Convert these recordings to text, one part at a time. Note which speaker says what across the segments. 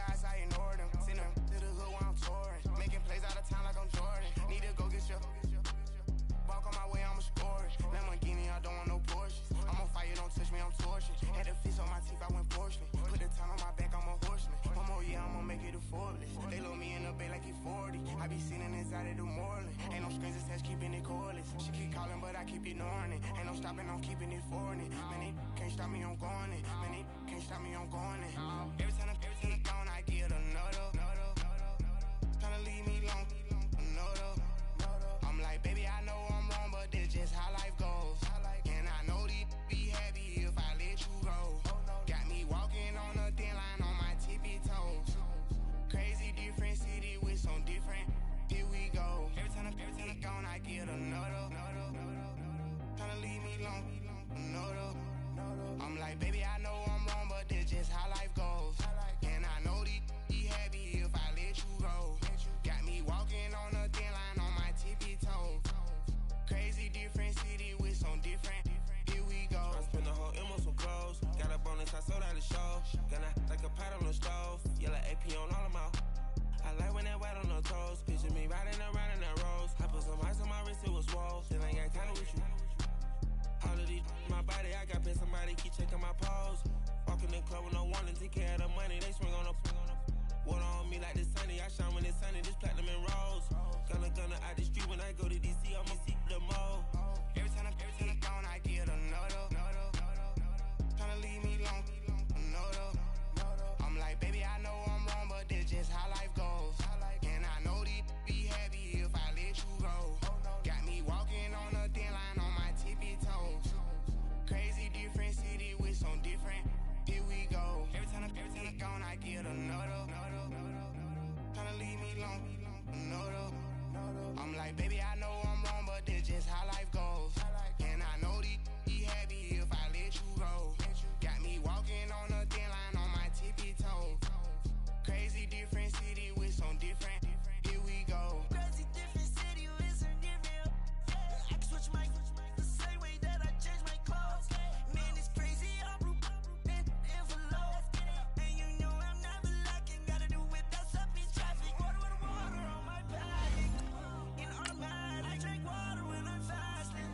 Speaker 1: shots, I ignore them. Send them to the hood while I'm touring. Making plays out of town like I'm Jordan. Need to go get your walk on my way, I'ma score it. Lamborghini, I don't want no Porsches. I'm on fire, don't touch me, I'm torching. Had a fist on my teeth, I went fortunate. Put the time on my back, I'm a horseman. One more year, I'ma make it a Forbes. They load me in the bay like he 40. I be sitting inside of the Moreland. Ain't no screens attached, keeping it cordless. She keep calling, but I keep ignoring it. Ain't no stopping, I'm keeping it foreign. Man, they can't stop me, I'm going it. Man, they can't stop me, I'm going it. Every time I'm gone, I get another. Tryna leave me long, another. I'm like, baby, I know I'm wrong, but this just how life goes. And I know these be happy if I let you go. Got me walking on a thin line on my tippy toes. Crazy different city with some different. Here we go. Every time I'm gone, I get another. Tryna leave me long, another. I'm like, baby, I know I'm wrong, but this just how life goes. And I know these be happy if I let you go. Got me walking on a thin line on my tippy toes. Crazy different city with some different. Here we go. I spent the whole M on some clothes. Got a bonus, I sold out the show. Gonna like a pot on the stove. Yellow AP on all of my. I like when that wet on the toes. Picture me riding around in that rose. I put some ice on my wrist, it was swole. Still ain't got time with you. All of these my body, I got paid somebody keep checking my pose. Walking in the club with no warning, take care of the money. They swing on the water on me like the sunny. I shine when it's sunny, this platinum and rose. Gonna out the street when I go to DC, I'ma see the mall. Every time I'm gone, I get another. Tryna leave me long, another. I'm like, baby, I know I'm wrong, but this just how life goes. And I know these be happy if I let you go. Got me walking on a thin line on my tippy toes. Crazy different city with some different. Here we go. Every time I'm gone, I get another. Tryna leave me long, another. I'm like, baby, I know I'm wrong, but this just how life goes. And I know these be happy if I let you go. Got me walking on a thin line on my tippy toes. Crazy different city with some different. Here we go. Crazy different city with some different. I can switch my the same way that I change my clothes. Man, it's crazy. I'm envelope. And you know I'm never lacking. Gotta do it, that's up in traffic. Water with water on my back. In automatic, I drink water when I'm fasting.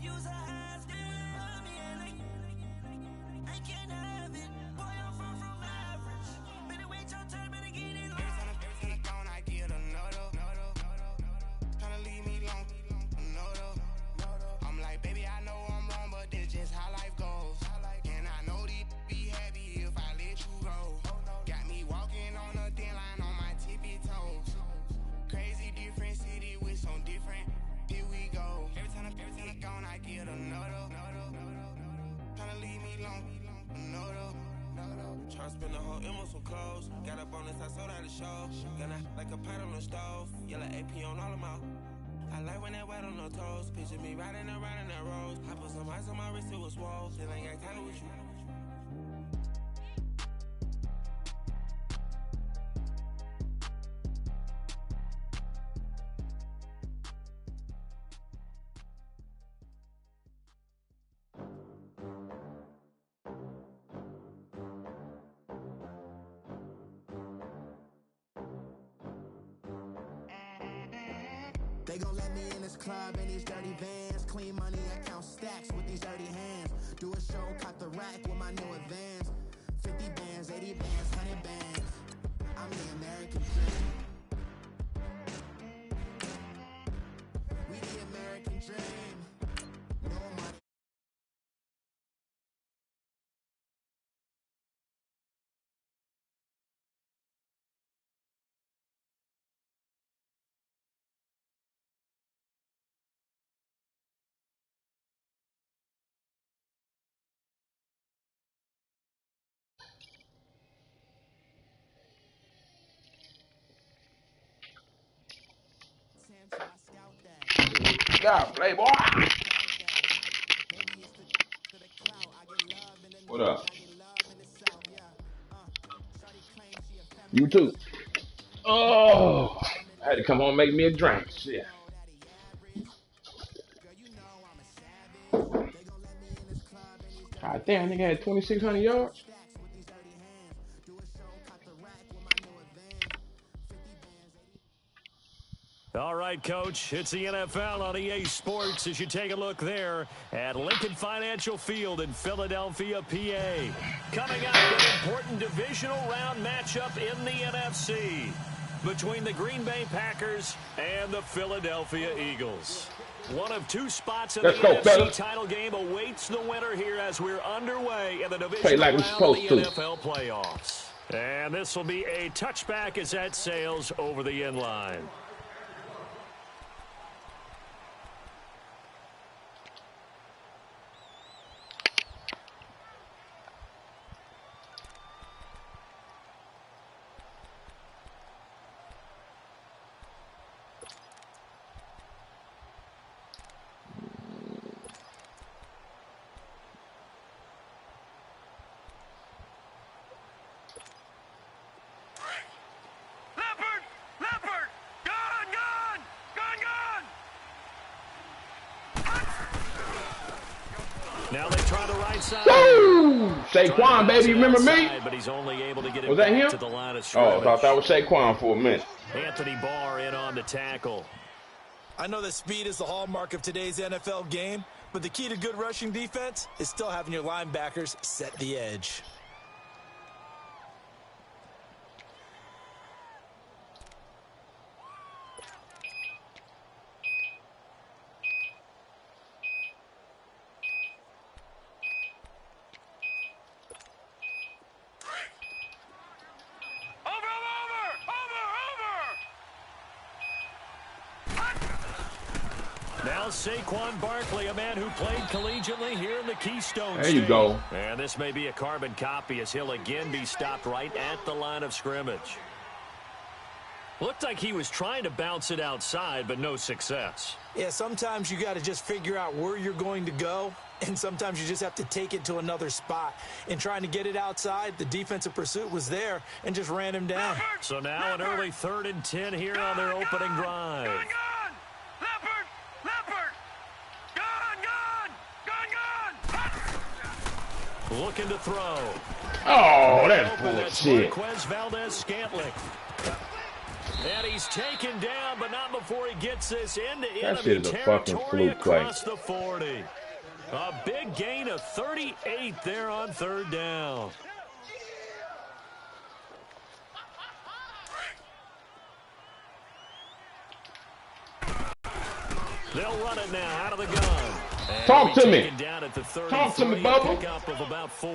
Speaker 1: Use a hands, me and I can't have it. Boy, I'm far from average. Better wait your turn, better get it. Every time I'm gone, I get another. Tryna leave me long, another. I'm like, baby, I know I'm wrong, but this just how life goes. And I know these be happy if I let you go. Got me walking on a thin line on my tippy toes. Crazy different city with some different. Here we go. Every time I'm gone, I get another. Tryna leave me long, another. Tryna spend the whole M on some clothes. Got a bonus, I sold out the show. Gonna like a pot on the stove. Yellow AP on all of my. I like when that wet on the toes. Picture me riding around in that rose. I put some ice on my wrist, it was swole. Still ain't got time with you.
Speaker 2: They gon' let me in this club in these dirty vans. Clean money, I count stacks with these dirty hands. Do a show, cop the rack with my new advance. 50 bands, 80 bands, 100 bands. I'm the American dream. We the American dream. No money.
Speaker 3: God, playboy. What up? You too. Oh, I had to come home and make me a drink. Shit. God damn, nigga had 2,600 yards.
Speaker 4: All right, Coach, it's the NFL on EA Sports as you take a look there at Lincoln Financial Field in Philadelphia, PA. Coming up, an important divisional round matchup in the NFC between the Green Bay Packers and the Philadelphia Eagles. One of two spots in the NFC title game awaits the winner here as we're underway in the divisional round of the NFL playoffs. And this will be a touchback as that sails over the end line. Now they try the right side.
Speaker 3: Woo! Saquon, baby, you remember me?
Speaker 4: But he's only able to get it
Speaker 3: was that him?
Speaker 4: to the line of
Speaker 3: oh, I thought that was Saquon for a minute.
Speaker 4: Anthony Barr in on the tackle.
Speaker 5: I know that speed is the hallmark of today's NFL game, but the key to good rushing defense is still having your linebackers set the edge.
Speaker 4: Now Saquon Barkley, a man who played collegiately here in the Keystone
Speaker 3: There you
Speaker 4: State.
Speaker 3: go.
Speaker 4: And this may be a carbon copy as he'll again be stopped right at the line of scrimmage. Looked like he was trying to bounce it outside, but no success.
Speaker 5: Yeah, sometimes you got to just figure out where you're going to go, and sometimes you just have to take it to another spot. In trying to get it outside, the defensive pursuit was there and just ran him down.
Speaker 4: So now an early 3rd and 10 here on their opening drive. Looking to throw.
Speaker 3: Oh, that's bullshit.
Speaker 4: Valdez-Scantling. And he's taken down, but not before he gets this into enemy territory across the 40. A big gain of 38 there on 3rd down. They'll run it now out of the gun. And
Speaker 3: talk to me.
Speaker 4: Down at the
Speaker 3: Talk to me, Bubba.
Speaker 4: Pickup of about 4.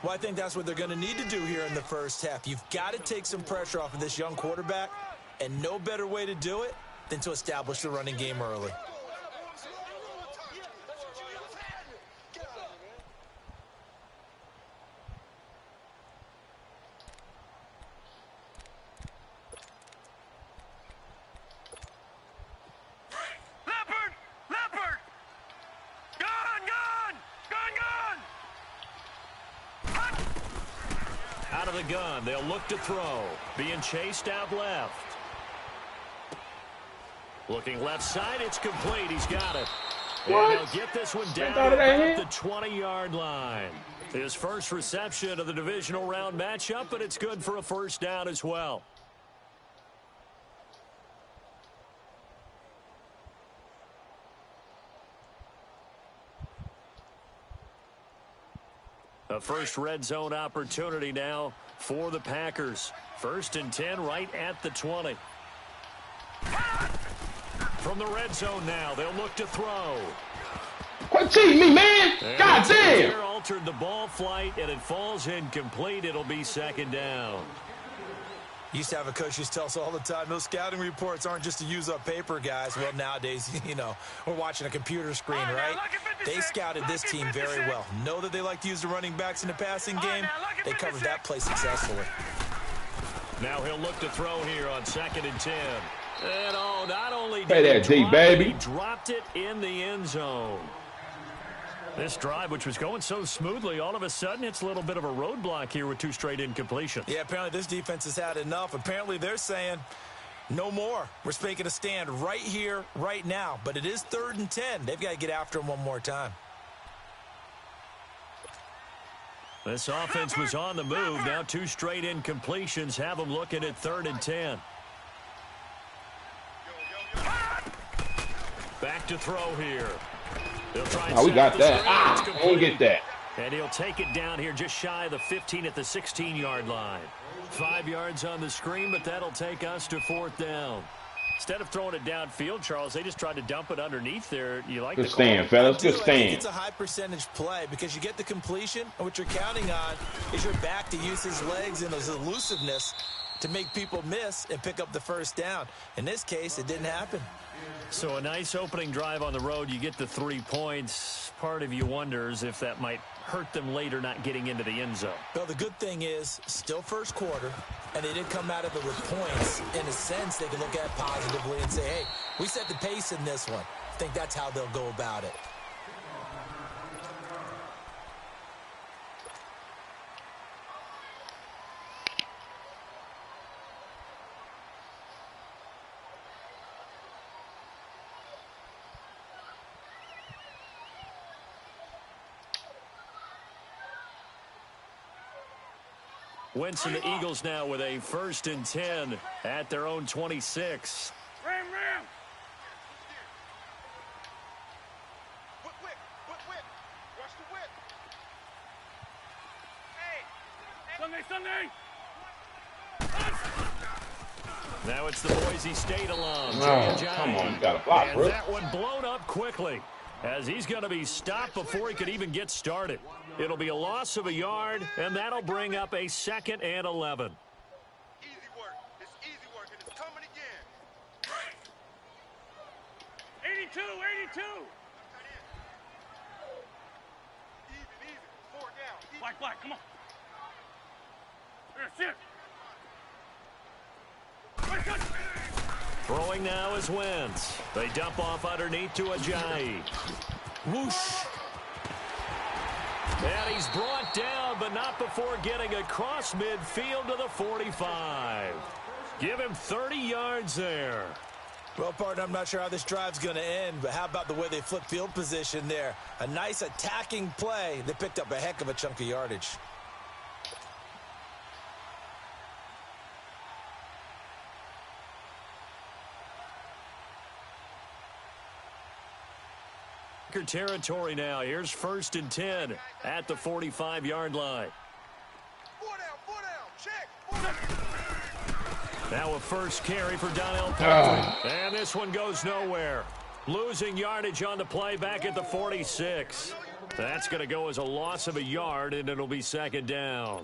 Speaker 5: Well, I think that's what they're going to need to do here in the first half. You've got to take some pressure off of this young quarterback, and no better way to do it than to establish the running game early.
Speaker 4: Out of the gun, they'll look to throw. Being chased out left. Looking left side, it's complete. He's got it.
Speaker 3: What?
Speaker 4: And they'll get this one down at the 20-yard line. His first reception of the divisional round matchup, but it's good for a first down as well. A first red zone opportunity now for the Packers. 1st and 10 right at the 20. From the red zone now, they'll look to throw.
Speaker 3: Quit cheating me, man. God damn.
Speaker 4: Altered the ball flight, and it falls incomplete. It'll be 2nd down.
Speaker 5: Used to have a coach used to tell us all the time, those scouting reports aren't just to use up paper, guys. Well, nowadays, you know, we're watching a computer screen, right? They scouted this team very well. Know that they like to use the running backs in the passing game. They covered that play successfully.
Speaker 4: Now he'll look to throw here on 2nd and 10. And not only
Speaker 3: did he drop it,
Speaker 4: he dropped it in the end zone. This drive, which was going so smoothly, all of a sudden it's a little bit of a roadblock here with 2 straight incompletions.
Speaker 5: Yeah, apparently this defense has had enough. Apparently they're saying, no more. We're making a stand right here, right now. But it is 3rd and 10. They've got to get after him one more time.
Speaker 4: This offense was on the move. Now 2 straight incompletions have them looking at 3rd and 10. to throw here. They'll try and
Speaker 3: Oh, we got that.
Speaker 4: Ah,
Speaker 3: we'll get that.
Speaker 4: And he'll take it down here just shy of the 15 at the 16-yard line. 5 yards on the screen, but that'll take us to 4th down. Instead of throwing it downfield, Charles, they just tried to dump it underneath there. You like
Speaker 3: Good stand, fellas. Good stand.
Speaker 5: It's a high percentage play because you get the completion, and what you're counting on is your back to use his legs and his elusiveness to make people miss and pick up the first down. In this case, it didn't happen.
Speaker 4: So a nice opening drive on the road. You get the 3 points. Part of you wonders if that might hurt them later not getting into the end zone.
Speaker 5: Well, the good thing is still first quarter, and they didn't come out of it with points. In a sense, they can look at positively and say, hey, we set the pace in this one. I think that's how they'll go about it.
Speaker 4: Wentz and the Eagles now with a 1st and 10 at their own 26.
Speaker 6: Ram! Whip! Rush the whip! Hey! Sunday!
Speaker 4: Now it's the Boise State alum.
Speaker 3: Come on, got a block, bro.
Speaker 4: And that one blown up quickly as he's going to be stopped before he could even get started. It'll be a loss of a yard, and that'll bring up a 2nd and 11.
Speaker 6: Easy work. It's easy work, and it's coming again. 82! Easy. 4 down. Black, come on. There, sit.
Speaker 4: Throwing now is Wentz. They dump off underneath to Ajayi. Whoosh. And he's brought down, but not before getting across midfield to the 45. Give him 30 yards there.
Speaker 5: Well, partner, I'm not sure how this drive's going to end, but how about the way they flip field position there? A nice attacking play. They picked up a heck of a chunk of yardage.
Speaker 4: Territory now. Here's 1st and 10 at the 45-yard line.
Speaker 6: 4 down. Check.
Speaker 4: Now a first carry for Donnell Parker. And this one goes nowhere. Losing yardage on the play back at the 46. That's going to go as a loss of a yard, and it'll be 2nd down.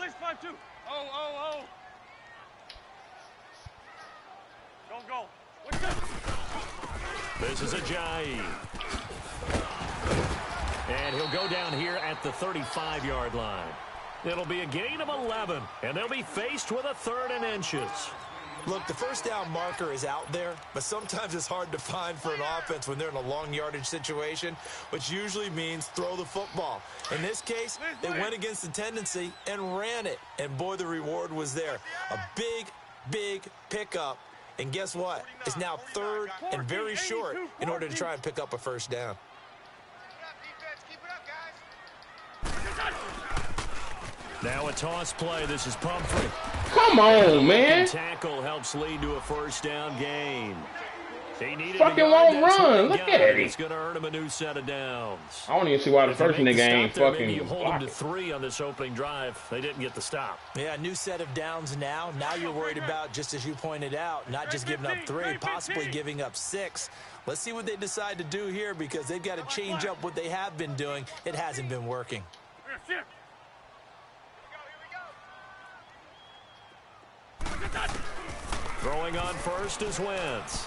Speaker 6: List 5-2. Oh. Don't go. What's up?
Speaker 4: This is Ajayi. And he'll go down here at the 35-yard line. It'll be a gain of 11, and they'll be faced with a 3rd and inches.
Speaker 5: Look, the first down marker is out there, but sometimes it's hard to find for an offense when they're in a long yardage situation, which usually means throw the football. In this case, they went against the tendency and ran it, and boy, the reward was there. A big pickup, and guess what? It's now 3rd and very short in order to try and pick up a first down.
Speaker 6: Keep it up, guys.
Speaker 4: Now a toss play. This is Pumphrey.
Speaker 3: Come on, man.
Speaker 4: Tackle helps lead to a 1st down gain.
Speaker 3: Fucking won't run. Look at it.
Speaker 4: It's going to earn him a new set of downs.
Speaker 3: I don't even see why the first nigga ain't fucking
Speaker 4: you hold him to
Speaker 3: blocking.
Speaker 4: 3 on this opening drive. They didn't get the stop.
Speaker 5: Yeah, new set of downs now. Now you're worried about, just as you pointed out, not just giving up 3, possibly giving up 6. Let's see what they decide to do here because they've got to change up what they have been doing. It hasn't been working.
Speaker 4: Throwing on first is Wentz.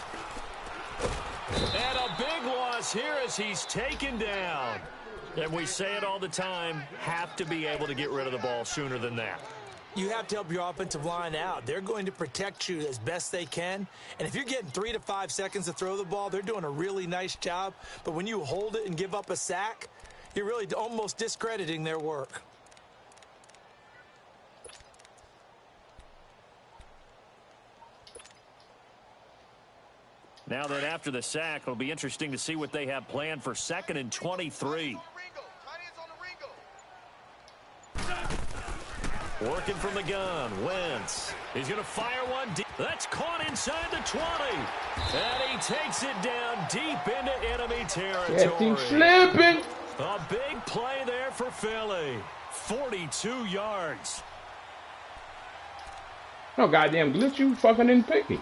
Speaker 4: And a big loss here as he's taken down. And we say it all the time, have to be able to get rid of the ball sooner than that.
Speaker 5: You have to help your offensive line out. They're going to protect you as best they can. And if you're getting 3 to 5 seconds to throw the ball, they're doing a really nice job. But when you hold it and give up a sack, you're really almost discrediting their work.
Speaker 4: Now that after the sack, it'll be interesting to see what they have planned for 2nd and 23. Working from the gun, Wentz. He's going to fire one deep. That's caught inside the 20. And he takes it down deep into enemy territory.
Speaker 3: Slipping.
Speaker 4: A big play there for Philly. 42 yards.
Speaker 3: No goddamn glitch, you fucking didn't pick it.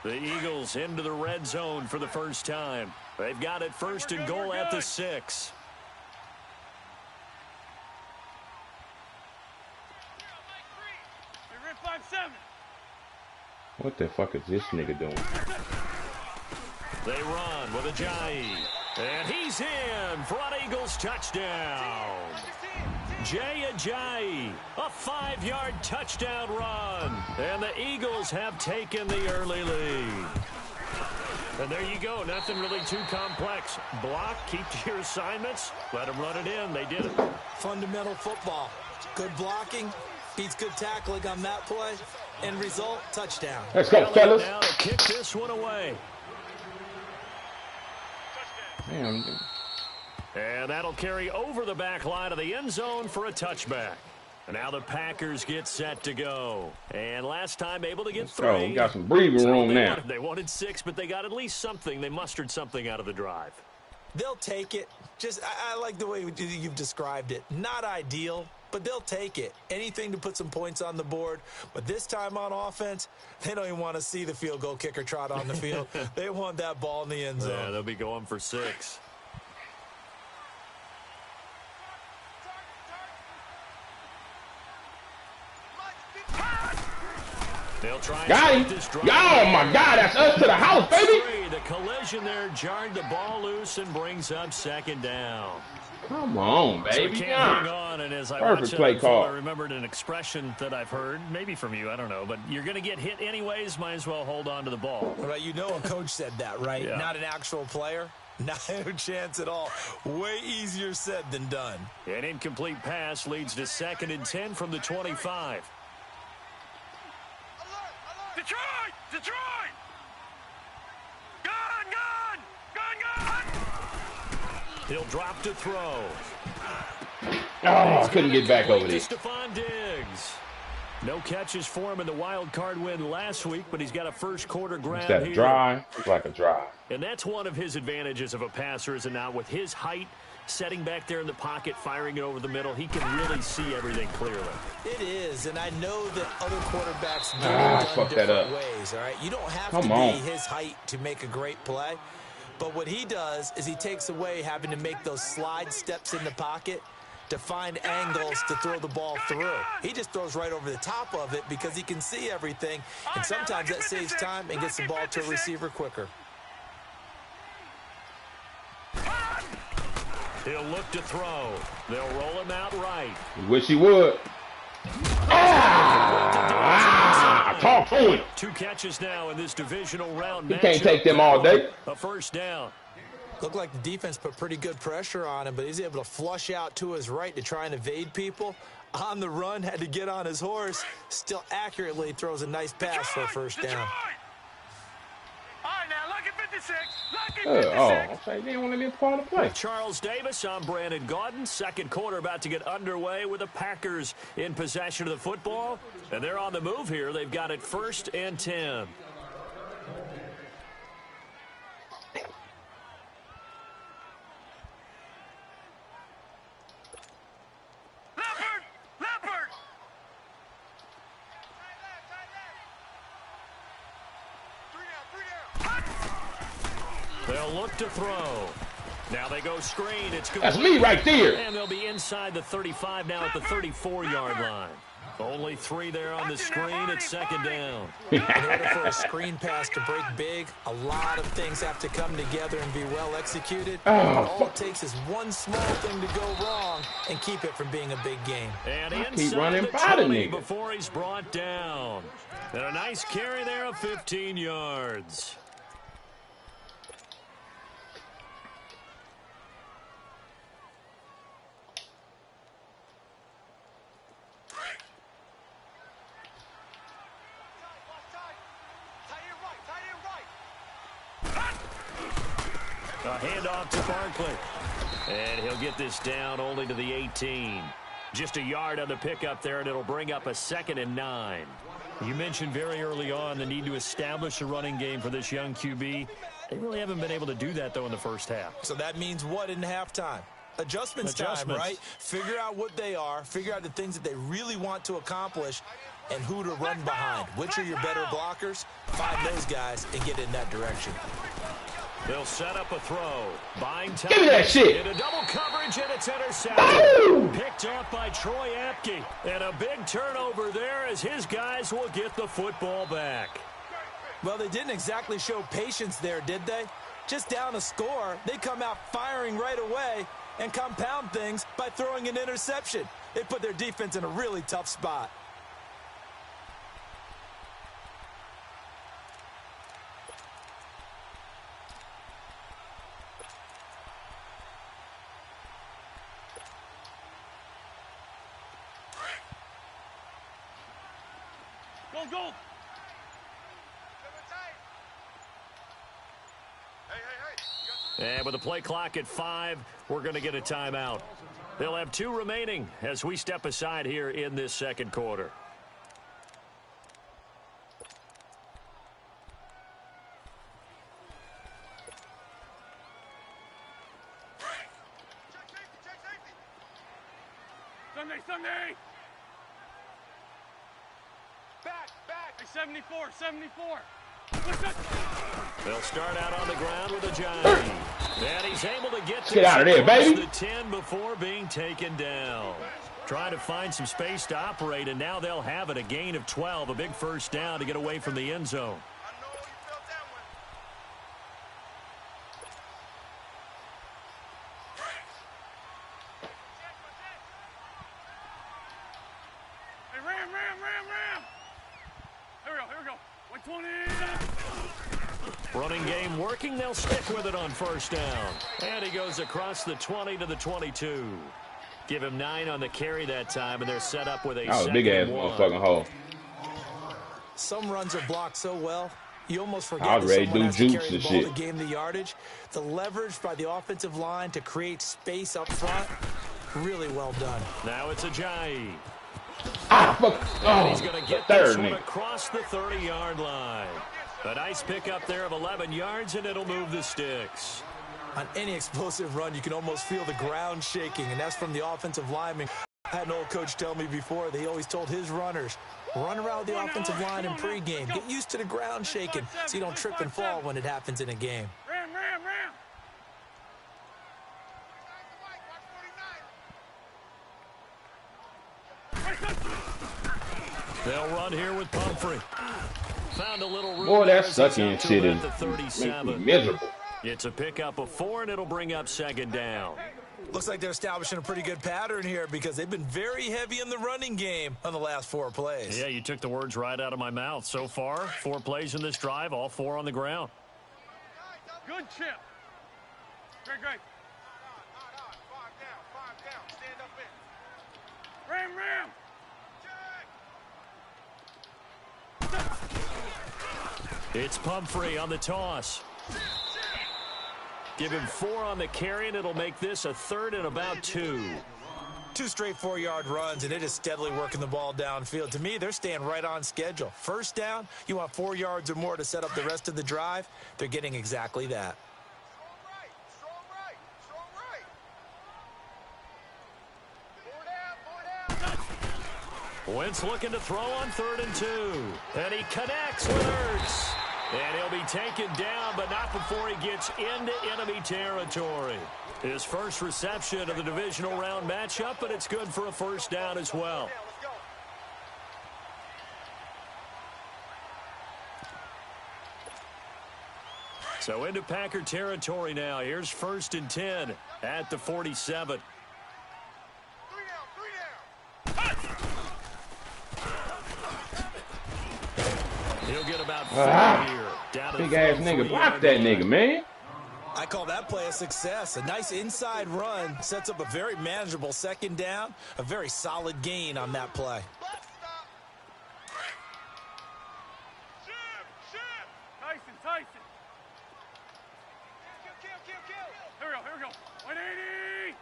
Speaker 4: The Eagles into the red zone for the first time. They've got it 1st and goal at the 6.
Speaker 3: What the fuck is this nigga doing?
Speaker 4: They run with Ajayi. And he's in for an Eagles touchdown. Jay Ajayi, a 5-yard touchdown run. And the Eagles have taken the early lead. And there you go. Nothing really too complex. Block, keep to your assignments, let them run it in. They did it.
Speaker 5: Fundamental football. Good blocking, beats good tackling on that play. End result, touchdown.
Speaker 3: Let's go, fellas.
Speaker 4: Now to kick this one away.
Speaker 3: Damn.
Speaker 4: And that'll carry over the back line of the end zone for a touchback. And now the Packers get set to go. And last time able to get 3.
Speaker 3: Oh, we got some breathing room now.
Speaker 4: They wanted 6, but they got at least something. They mustered something out of the drive.
Speaker 5: They'll take it. I like the way you've described it. Not ideal, but they'll take it. Anything to put some points on the board. But this time on offense, they don't even want to see the field goal kicker trot on the field. They want that ball in the end zone.
Speaker 4: Yeah, they'll be going for 6. They'll try
Speaker 3: Got him. Oh, my God. That's us to the house, baby.
Speaker 4: The collision there jarred the ball loose and brings up 2nd down.
Speaker 3: Come on, baby.
Speaker 4: So hang on, and as I
Speaker 3: Perfect
Speaker 4: watched
Speaker 3: play
Speaker 4: it,
Speaker 3: call.
Speaker 4: I remembered an expression that I've heard, maybe from you, I don't know, but you're going to get hit anyways, might as well hold on to the ball.
Speaker 5: Right, you know a coach said that, right?
Speaker 4: Yeah. Not
Speaker 5: an actual player. Not a chance at all. Way easier said than done.
Speaker 4: An incomplete pass leads to 2nd and 10 from the 25.
Speaker 6: Detroit! Detroit! Gun!
Speaker 4: He'll drop to throw.
Speaker 3: Oh, I couldn't get back over there.
Speaker 4: Stephon Diggs. No catches for him in the wild card win last week, but he's got a first quarter grab
Speaker 3: Is that
Speaker 4: here.
Speaker 3: dry? It's like a dry.
Speaker 4: And that's one of his advantages of a passer, is it not? With his height, setting back there in the pocket, firing it over the middle, he can really see everything clearly.
Speaker 5: It is, and I know that other quarterbacks do it done different ways, all right? You don't have to be his height to make a great play, but what he does is he takes away having to make those slide steps in the pocket to find angles to throw the ball through. He just throws right over the top of it because he can see everything, and sometimes that saves time and gets the ball to a receiver quicker.
Speaker 4: He'll look to throw. They'll roll him out right.
Speaker 3: Wish he would. Talk to him.
Speaker 4: 2 catches now in this divisional round.
Speaker 3: He can't take them all day.
Speaker 4: A first down.
Speaker 5: Looked like the defense put pretty good pressure on him, but he's able to flush out to his right to try and evade people. On the run, had to get on his horse. Still accurately throws a nice pass for a first down.
Speaker 6: All right, now, lucky 56. Lucky 56.
Speaker 3: I'll say they don't want to be a part of the play.
Speaker 4: Charles Davis, I'm Brandon Gaudin. Second quarter about to get underway with the Packers in possession of the football. And they're on the move here. They've got it 1st and 10. They'll look to throw. Now they go screen. It's good.
Speaker 3: That's me right there.
Speaker 4: And they'll be inside the 35 now at the 34-yard line. Only 3 there on the screen. It's second down.
Speaker 5: In order for a screen pass to break big, a lot of things have to come together and be well executed. All it takes is one small thing to go wrong and keep it from being a big game.
Speaker 4: And
Speaker 3: keep
Speaker 4: inside
Speaker 3: running
Speaker 4: the
Speaker 3: by the
Speaker 4: 20
Speaker 3: nigga
Speaker 4: before he's brought down. And a nice carry there of 15 yards. A handoff to Barkley. And he'll get this down only to the 18. Just a yard on the pickup there, and it'll bring up a 2nd and 9. You mentioned very early on the need to establish a running game for this young QB. They really haven't been able to do that, though, in the first half.
Speaker 5: So that means what in halftime? Adjustments time, right? Figure out what they are, figure out the things that they really want to accomplish, and who to run behind. Which are your better blockers? Find those guys and get in that direction.
Speaker 4: They'll set up a throw. Buying time.
Speaker 3: Give me that shit.
Speaker 4: In a double coverage, and it's intercepted.
Speaker 3: Boom!
Speaker 4: Picked off by Troy Apke. And a big turnover there as his guys will get the football back.
Speaker 5: Well, they didn't exactly show patience there, did they? Just down a score, they come out firing right away and compound things by throwing an interception. They put their defense in a really tough spot.
Speaker 6: Go!
Speaker 4: And with the play clock at 5, we're going to get a timeout. They'll have 2 remaining as we step aside here in this second quarter.
Speaker 6: Sunday! Back! 74!
Speaker 4: They'll start out on the ground with a giant. And he's able to get
Speaker 3: out of there, baby.
Speaker 4: The 10 before being taken down. Trying to find some space to operate, and now they'll have it. A gain of 12, a big first down to get away from the end zone. Running game working. They'll stick with it on first down. And he goes across the 20 to the 22. Give him 9 on the carry that time, and they're set up with a
Speaker 3: big-ass motherfucking hole.
Speaker 5: Some runs are blocked so well, you almost forget
Speaker 3: I was ready to do
Speaker 5: has to
Speaker 3: jukes
Speaker 5: carry the
Speaker 3: and
Speaker 5: ball
Speaker 3: shit.
Speaker 5: to gain the yardage. The leverage by the offensive line to create space up front, really well done.
Speaker 4: Now it's Ajayi.
Speaker 3: Oh,
Speaker 4: He's going to get this one across the 30-yard line. A nice pickup there of 11 yards, and it'll move the sticks.
Speaker 5: On any explosive run, you can almost feel the ground shaking, and that's from the offensive lineman. I had an old coach tell me before that he always told his runners, run around the offensive line in pregame. Get used to the ground shaking so you don't trip and fall when it happens in a game.
Speaker 6: Ram!
Speaker 4: They'll run here with Pumphrey. Found a little room.
Speaker 3: Boy, that sucking shit is miserable.
Speaker 4: It's a pickup of 4, and it'll bring up second down.
Speaker 5: Looks like they're establishing a pretty good pattern here because they've been very heavy in the running game on the last 4 plays.
Speaker 4: Yeah, you took the words right out of my mouth. So far, 4 plays in this drive, all 4 on the ground.
Speaker 6: Good chip. Great. Five down. Stand up in. Ram.
Speaker 4: It's Pumphrey on the toss. Give him 4 on the carry, and it'll make this a 3rd and about 2.
Speaker 5: 2 straight 4-yard runs, and it is steadily working the ball downfield. To me, they're staying right on schedule. First down, you want 4 yards or more to set up the rest of the drive. They're getting exactly that.
Speaker 4: Wentz looking to throw on 3rd and 2. And he connects with Ertz. And he'll be taken down, but not before he gets into enemy territory. His first reception of the divisional round matchup, but it's good for a first down as well. So into Packer territory now. Here's 1st and 10 at the 47. He'll get about 4 here.
Speaker 3: Big ass nigga, block that nigga, man.
Speaker 5: I call that play a success. A nice inside run sets up a very manageable 2nd down. A very solid gain on that play.
Speaker 6: Tyson. Here we go. 180.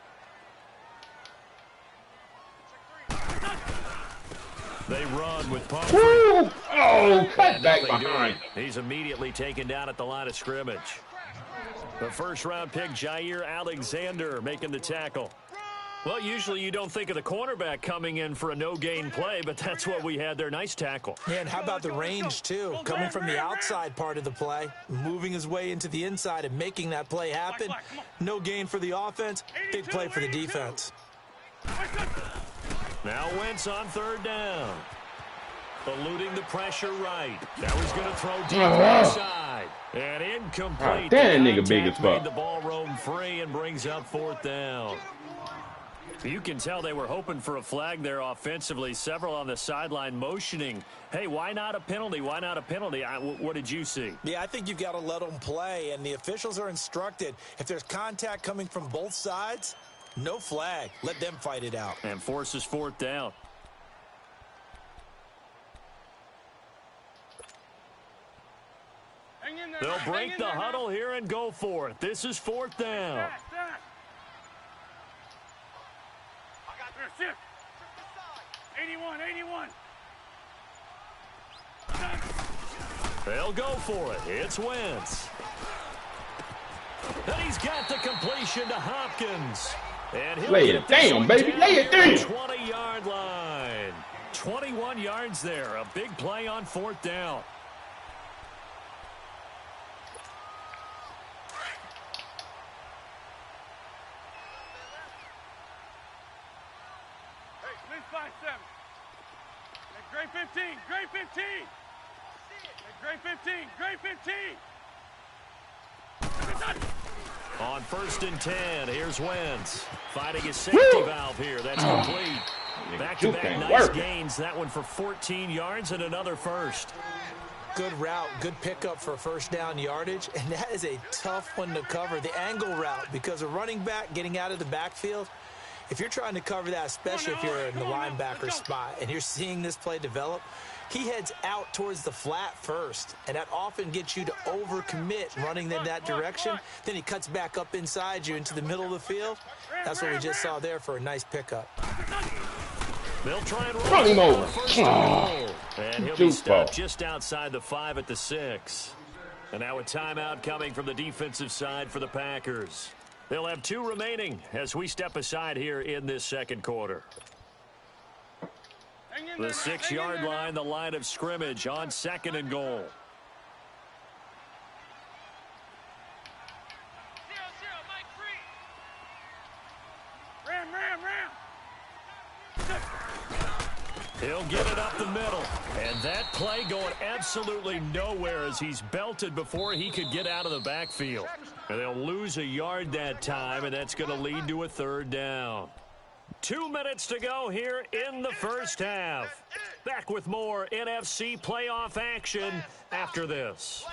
Speaker 4: They run with Pumphrey.
Speaker 3: Woo! Oh, cut back behind.
Speaker 4: He's immediately taken down at the line of scrimmage. The first-round pick, Jair Alexander, making the tackle. Well, usually you don't think of the cornerback coming in for a no-gain play, but that's what we had there. Nice tackle.
Speaker 5: Yeah, and how about the range, too? Coming from the outside part of the play, moving his way into the inside and making that play happen. No gain for the offense, big play for the defense.
Speaker 4: Now Wentz on 3rd down. Eluding the pressure right. Now he's going to throw deep inside. And incomplete.
Speaker 3: That nigga big as fuck.
Speaker 4: The ball roam free and brings up 4th down. You can tell they were hoping for a flag there offensively. Several on the sideline motioning. Hey, why not a penalty? Why not a penalty? What did you see?
Speaker 5: Yeah, I think you've got to let them play, and the officials are instructed. If there's contact coming from both sides, no flag. Let them fight it out.
Speaker 4: And forces 4th down. They'll break the huddle here and go for it. This is 4th down.
Speaker 6: 81.
Speaker 4: They'll go for it. It's Wentz. And he's got the completion to Hopkins. And he'll
Speaker 3: lay it down, baby. Lay it down.
Speaker 4: 20-yard line. 21 yards there. A big play on 4th down.
Speaker 6: Great 15. Great 15.
Speaker 4: On 1st and 10, here's Wentz. Fighting his safety valve here. That's complete. Back-to-back nice gains. That one for 14 yards and another first.
Speaker 5: Good route, good pickup for 1st down yardage, and that is a tough one to cover. The angle route, because a running back getting out of the backfield, if you're trying to cover that, especially if you're in the linebacker spot and you're seeing this play develop, he heads out towards the flat first, and that often gets you to overcommit running in that direction. Then he cuts back up inside you into the middle of the field. That's what we just saw there for a nice pickup.
Speaker 4: They'll try and
Speaker 3: run him over.
Speaker 4: And he'll be stopped just outside the 5 at the 6. And now a timeout coming from the defensive side for the Packers. They'll have 2 remaining as we step aside here in this 2nd quarter. The 6-yard line, the line of scrimmage on 2nd and goal. He'll get it up the middle. And that play going absolutely nowhere as he's belted before he could get out of the backfield. And they'll lose a yard that time, and that's going to lead to a 3rd down. 2 minutes to go here in the first half. Back with more NFC playoff action after this.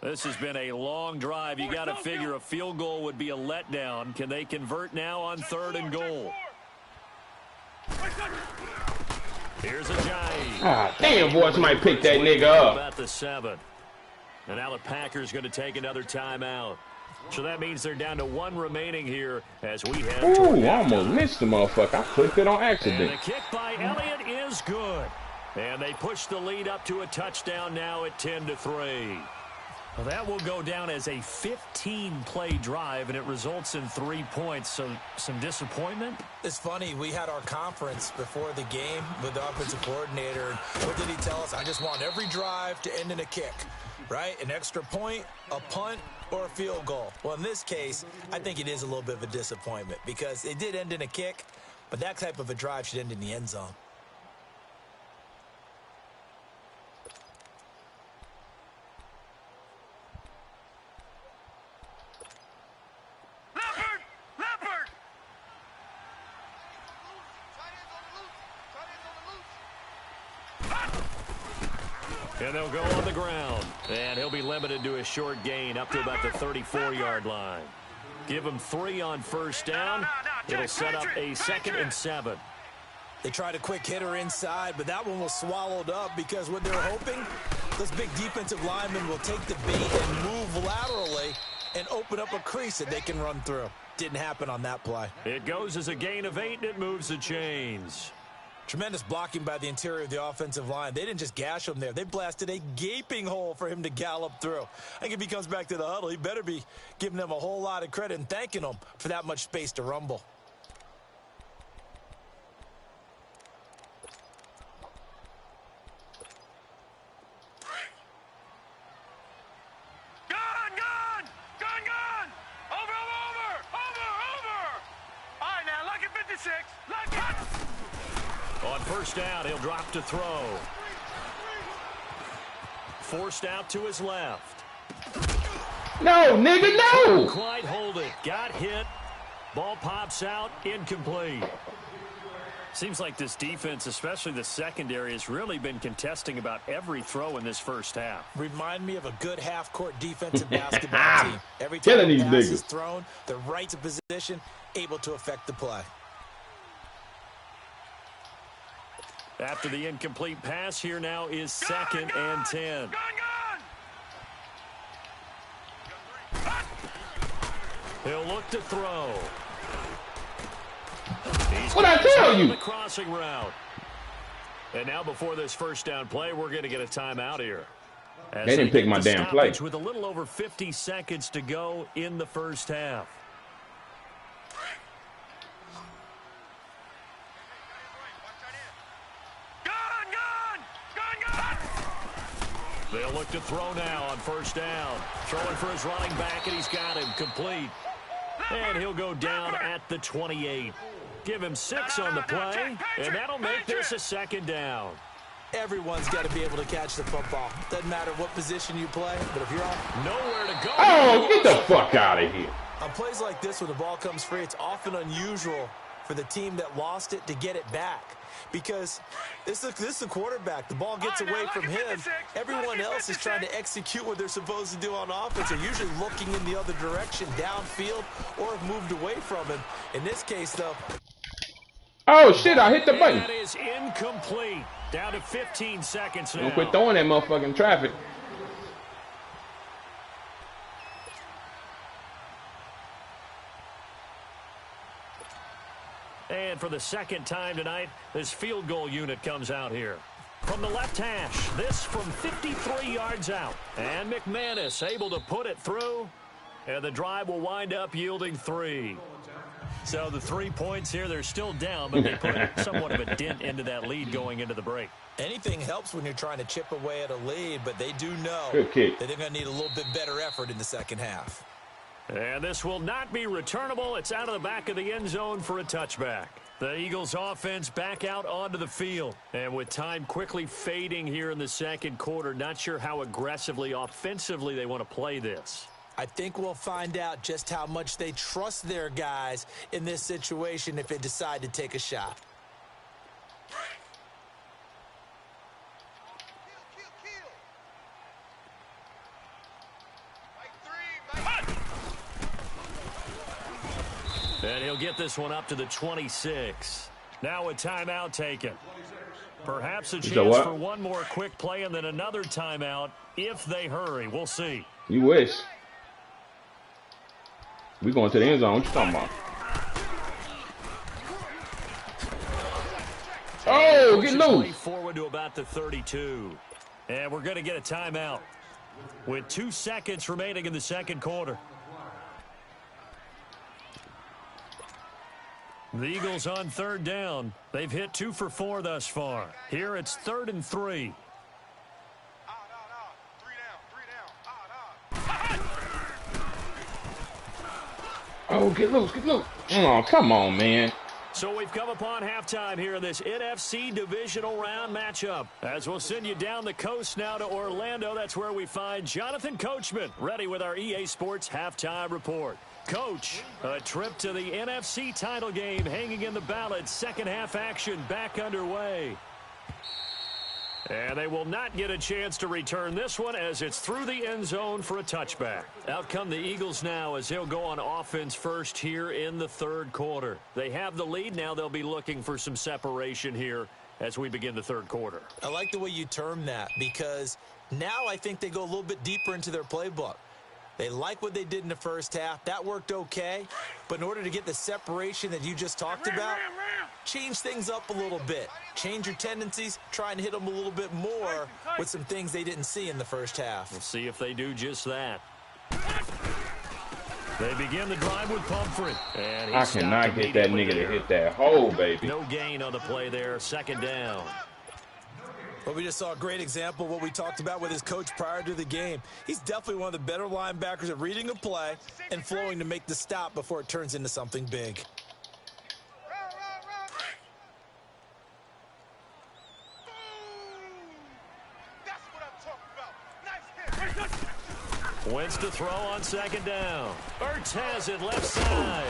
Speaker 4: This has been a long drive. You got to figure a field goal would be a letdown. Can they convert now on 3rd and goal? Here's Ajayi.
Speaker 3: Ah, damn, boy, somebody pick that nigga up.
Speaker 4: About the 7. And now the Packers going to take another timeout. So that means they're down to 1 remaining here as we head.
Speaker 3: Ooh, I almost missed the motherfucker. I clicked it on accident.
Speaker 4: And the kick by Elliott is good. And they push the lead up to a touchdown now at 10-3. Well, that will go down as a 15-play drive, and it results in 3 points. So some disappointment?
Speaker 5: It's funny. We had our conference before the game with the offensive coordinator. What did he tell us? I just want every drive to end in a kick, right? An extra point, a punt, or a field goal. Well, in this case, I think it is a little bit of a disappointment because it did end in a kick, but that type of a drive should end in the end zone.
Speaker 4: And they'll go on the ground. And he'll be limited to a short gain up to about the 34-yard line. Give him 3 on first down. It'll set up a 2nd and 7.
Speaker 5: They tried a quick hitter inside, but that one was swallowed up because what they're hoping, those big defensive linemen will take the bait and move laterally and open up a crease that they can run through. Didn't happen on that play.
Speaker 4: It goes as a gain of 8, and it moves the chains.
Speaker 5: Tremendous blocking by the interior of the offensive line. They didn't just gash him there. They blasted a gaping hole for him to gallop through. I think if he comes back to the huddle, he better be giving them a whole lot of credit and thanking them for that much space to rumble.
Speaker 4: On first down, he'll drop to throw. Forced out to his left.
Speaker 3: No, nigga, no!
Speaker 4: Couldn't quite hold it. Got hit. Ball pops out. Incomplete. Seems like this defense, especially the secondary, has really been contesting about every throw in this first half.
Speaker 5: Remind me of a good half-court defensive basketball team. Every time a pass is thrown, they're right to position, able to affect the play.
Speaker 4: After the incomplete pass, here now is 2nd and 10. He'll look to throw.
Speaker 3: What I tell you?
Speaker 4: The crossing route. And now before this first down play, we're going to get a timeout here.
Speaker 3: They didn't pick my damn play.
Speaker 4: With a little over 50 seconds to go in the first half. They'll look to throw now on first down. Throwing for his running back, and he's got him complete. And he'll go down at the 28. Give him 6 on the play, and that'll make this a 2nd down.
Speaker 5: Everyone's got to be able to catch the football. Doesn't matter what position you play, but if you're on
Speaker 4: nowhere to go.
Speaker 3: Oh, get the fuck out of here.
Speaker 5: On plays like this when the ball comes free, it's often unusual for the team that lost it to get it back. Because this is the quarterback. The ball gets away from him. Everyone else is trying to execute what they're supposed to do on offense. They're usually looking in the other direction, downfield, or have moved away from him. In this case, though.
Speaker 3: Oh, shit, I hit the button.
Speaker 4: That is incomplete. Down to 15 seconds now.
Speaker 3: Don't quit throwing that motherfucking traffic.
Speaker 4: And for the 2nd time tonight, this field goal unit comes out here. From the left hash, this from 53 yards out. And McManus able to put it through. And the drive will wind up yielding 3. So the 3 points here, they're still down, but they put somewhat of a dent into that lead going into the break.
Speaker 5: Anything helps when you're trying to chip away at a lead, but they do know
Speaker 3: that
Speaker 5: they're going to need a little bit better effort in the second half.
Speaker 4: And this will not be returnable. It's out of the back of the end zone for a touchback. The Eagles offense back out onto the field. And with time quickly fading here in the second quarter, not sure how aggressively, offensively they want to play this.
Speaker 5: I think we'll find out just how much they trust their guys in this situation if they decide to take a shot.
Speaker 4: And he'll get this one up to the 26. Now a timeout taken. Perhaps a chance for one more quick play and then another timeout if they hurry. We'll see.
Speaker 3: You wish. We going to the end zone. What you talking about? Oh, get loose.
Speaker 4: Forward to about the 32. And we're going to get a timeout with 2 seconds remaining in the second quarter. The Eagles on third down. They've hit 2 for 4 thus far. Here it's 3rd and 3.
Speaker 3: Oh, get loose, get loose. Oh, come on, man.
Speaker 4: So we've come upon halftime here in this NFC divisional round matchup. As we'll send you down the coast now to Orlando, that's where we find Jonathan Coachman, ready with our EA Sports halftime report. Coach, a trip to the NFC title game hanging in the balance. Second half action back underway. And they will not get a chance to return this one as it's through the end zone for a touchback. Out come the Eagles now as they'll go on offense first here in the third quarter. They have the lead. Now they'll be looking for some separation here as we begin the third quarter.
Speaker 5: I like the way you term that because now I think they go a little bit deeper into their playbook. They like what they did in the first half. That worked okay. But in order to get the separation that you just talked about, change things up a little bit. Change your tendencies. Try and hit them a little bit more with some things they didn't see in the first half.
Speaker 4: We'll see if they do just that. They begin the drive with Pumphrey. And
Speaker 3: I cannot get that nigga to hit that hole, baby.
Speaker 4: No gain on the play there. Second down.
Speaker 5: Well, we just saw a great example of what we talked about with his coach prior to the game. He's definitely one of the better linebackers at reading a play and flowing to make the stop before it turns into something big.
Speaker 4: Wentz to throw on second down. Ertz has it left side.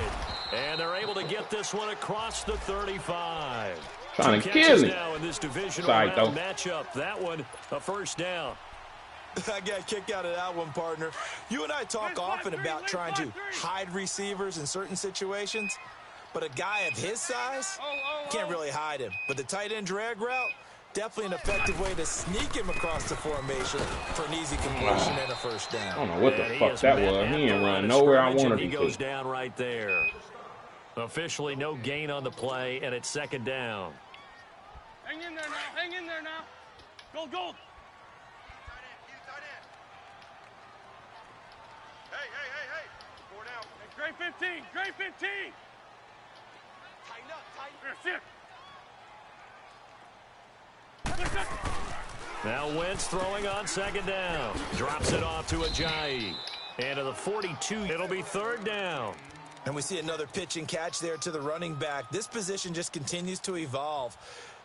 Speaker 4: And they're able to get this one across the 35.
Speaker 3: Trying to kill me.
Speaker 4: Now in this divisional round matchup. That one, a first down.
Speaker 5: I got a kick out of that one, partner. You and I talk often about trying to hide receivers in certain situations, but a guy of his size can't really hide him. But the tight end drag route, definitely an effective way to sneak him across the formation for an easy completion and a first down.
Speaker 3: I don't know what the fuck that was. He ain't run nowhere I wanted him to.
Speaker 4: He goes down right there. Officially no gain on the play, and it's second down.
Speaker 6: Hang in there now. Hang in there now. Gold, gold. Hey. 4 down. Hey, grade 15. Grade 15. Tighten up. There, sit.
Speaker 4: Now Wentz throwing on second down. Drops it off to Ajayi. And to the 42, it'll be third down.
Speaker 5: And we see another pitch and catch there to the running back. This position just continues to evolve.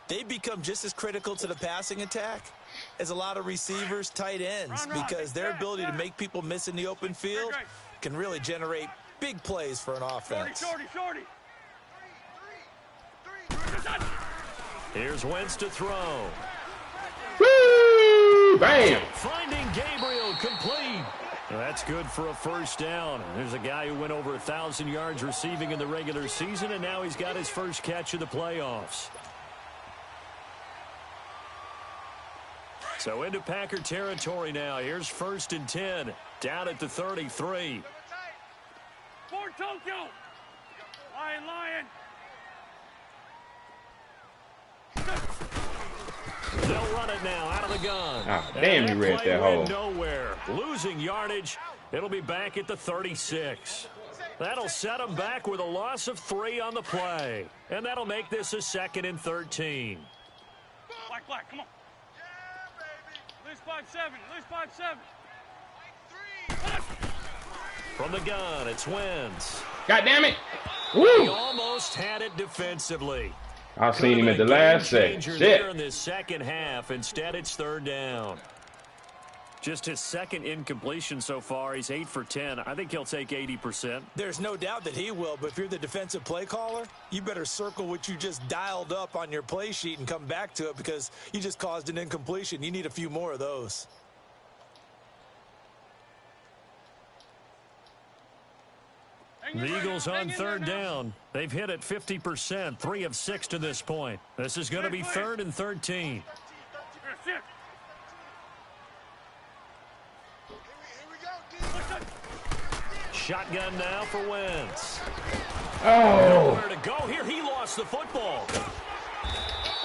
Speaker 5: They become just as critical to the passing attack as a lot of receivers, tight ends, because their ability to make people miss in the open field can really generate big plays for an offense.
Speaker 6: Shorty.
Speaker 4: Here's Wentz to throw.
Speaker 3: Woo! Bam!
Speaker 4: Finding Gabriel complete. That's good for a first down. There's a guy who went over 1,000 yards receiving in the regular season, and now he's got his first catch of the playoffs. So into Packer territory now. Here's 1st and 10. Down at the 33.
Speaker 6: For Tokyo. Lion.
Speaker 4: They'll run it now out of the gun.
Speaker 3: Ah, damn, he read that hole.
Speaker 4: Nowhere. Losing yardage. It'll be back at the 36. That'll set them back with a loss of 3 on the play. And that'll make this a 2nd and 13.
Speaker 6: Black, come on. Lose 5-7.
Speaker 4: From the gun, it's Wentz.
Speaker 3: God damn it.
Speaker 4: He
Speaker 3: Woo!
Speaker 4: almost had it defensively.
Speaker 3: I seen him at the last second.
Speaker 4: There in
Speaker 3: Shit.
Speaker 4: this second half. Instead, it's third down. Just his second incompletion so far. He's 8 for 10. I think he'll take 80%.
Speaker 5: There's no doubt that he will, but if you're the defensive play caller, you better circle what you just dialed up on your play sheet and come back to it because you just caused an incompletion. You need a few more of those.
Speaker 4: The Eagles on third down. They've hit it 50%, 3 of 6 to this point. This is going to be 3rd and 13. Shotgun now for Wentz.
Speaker 3: Oh.
Speaker 4: Nowhere to go here. He lost the football.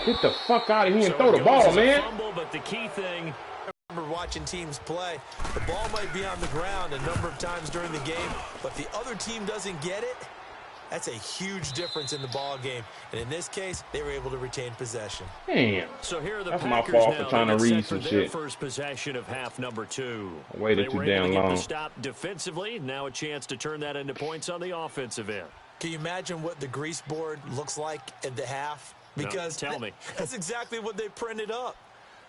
Speaker 3: Get the fuck out of here and
Speaker 4: So
Speaker 3: throw the ball, man.
Speaker 4: Fumble, but the key thing,
Speaker 5: I remember watching teams play. The ball might be on the ground a number of times during the game, but the other team doesn't get it. That's a huge difference in the ball game. And in this case, they were able to retain possession.
Speaker 3: Damn.
Speaker 4: So here are the
Speaker 3: That's
Speaker 4: Packers
Speaker 3: my fault
Speaker 4: now.
Speaker 3: for trying to read some
Speaker 4: their
Speaker 3: shit.
Speaker 4: First possession of half number 2.
Speaker 3: I waited too damn
Speaker 4: They were able to get
Speaker 3: long.
Speaker 4: the stop defensively. Now a chance to turn that into points on the offensive end.
Speaker 5: Can you imagine what the grease board looks like at the half? Because
Speaker 4: no, tell me.
Speaker 5: That's exactly what they printed up.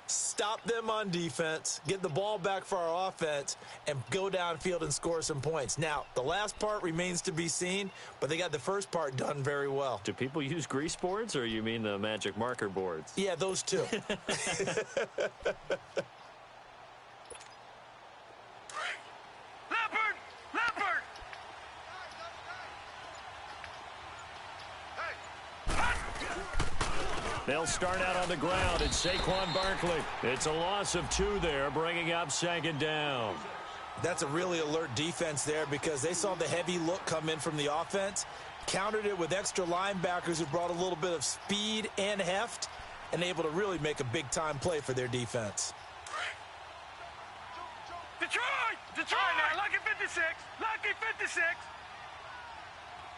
Speaker 5: Stop them on defense, get the ball back for our offense, and go downfield and score some points. Now, the last part remains to be seen, but they got the first part done very well.
Speaker 4: Do people use grease boards, or you mean the magic marker boards?
Speaker 5: Yeah, those two.
Speaker 6: Leopard!
Speaker 4: They'll start out on the ground. It's Saquon Barkley. It's a loss of 2 there, bringing up 2nd down.
Speaker 5: That's a really alert defense there because they saw the heavy look come in from the offense, countered it with extra linebackers who brought a little bit of speed and heft, and able to really make a big-time play for their defense.
Speaker 6: Detroit! Now, lucky 56! Lucky 56!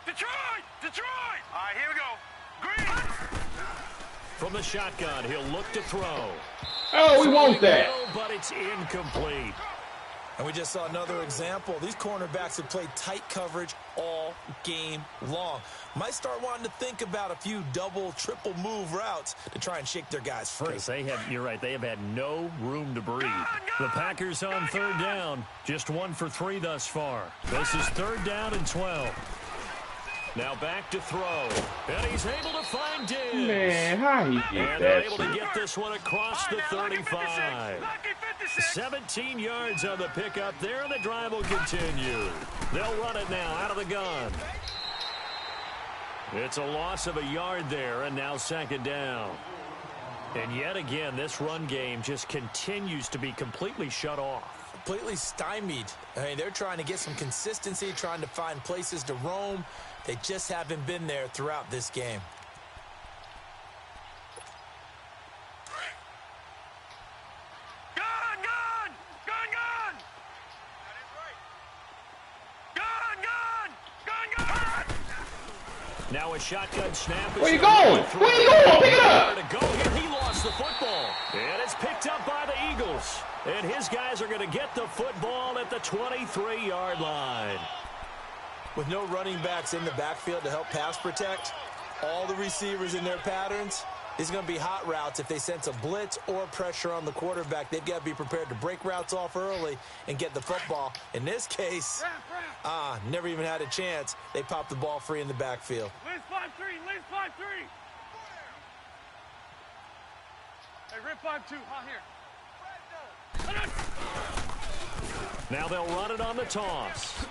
Speaker 6: Detroit! All right, here we go. Green!
Speaker 4: From the shotgun, he'll look to throw.
Speaker 3: Oh, we want that.
Speaker 4: But it's incomplete.
Speaker 5: And we just saw another example. These cornerbacks have played tight coverage all game long. Might start wanting to think about a few double, triple move routes to try and shake their guys free.
Speaker 4: You're right, they have had no room to breathe. The Packers on 3rd down. Just 1 for 3 thus far. This is 3rd down and 12. Now back to throw. And he's able to find Diggs.
Speaker 3: Man, how he get
Speaker 4: And they're
Speaker 3: that
Speaker 4: able
Speaker 3: shit?
Speaker 4: to get this one across the 35. 17 yards on the pickup there, and the drive will continue. They'll run it now out of the gun. It's a loss of a yard there, and now 2nd down. And yet again, this run game just continues to be completely shut off.
Speaker 5: Completely stymied. I mean, they're trying to get some consistency, trying to find places to roam. They just haven't been there throughout this game.
Speaker 4: Now a shotgun snap.
Speaker 3: Where you going? Where you going? Pick it up.
Speaker 4: To go here. He lost the football. And it's picked up by the Eagles. And his guys are going to get the football at the 23-yard line.
Speaker 5: With no running backs in the backfield to help pass protect, all the receivers in their patterns, it's going to be hot routes. If they sense a blitz or pressure on the quarterback, they've got to be prepared to break routes off early and get the football. In this case, never even had a chance. They popped the ball free in the backfield.
Speaker 6: Liz 5-3. Hey, rip 5-2. Here.
Speaker 4: Now they'll run it on the toss.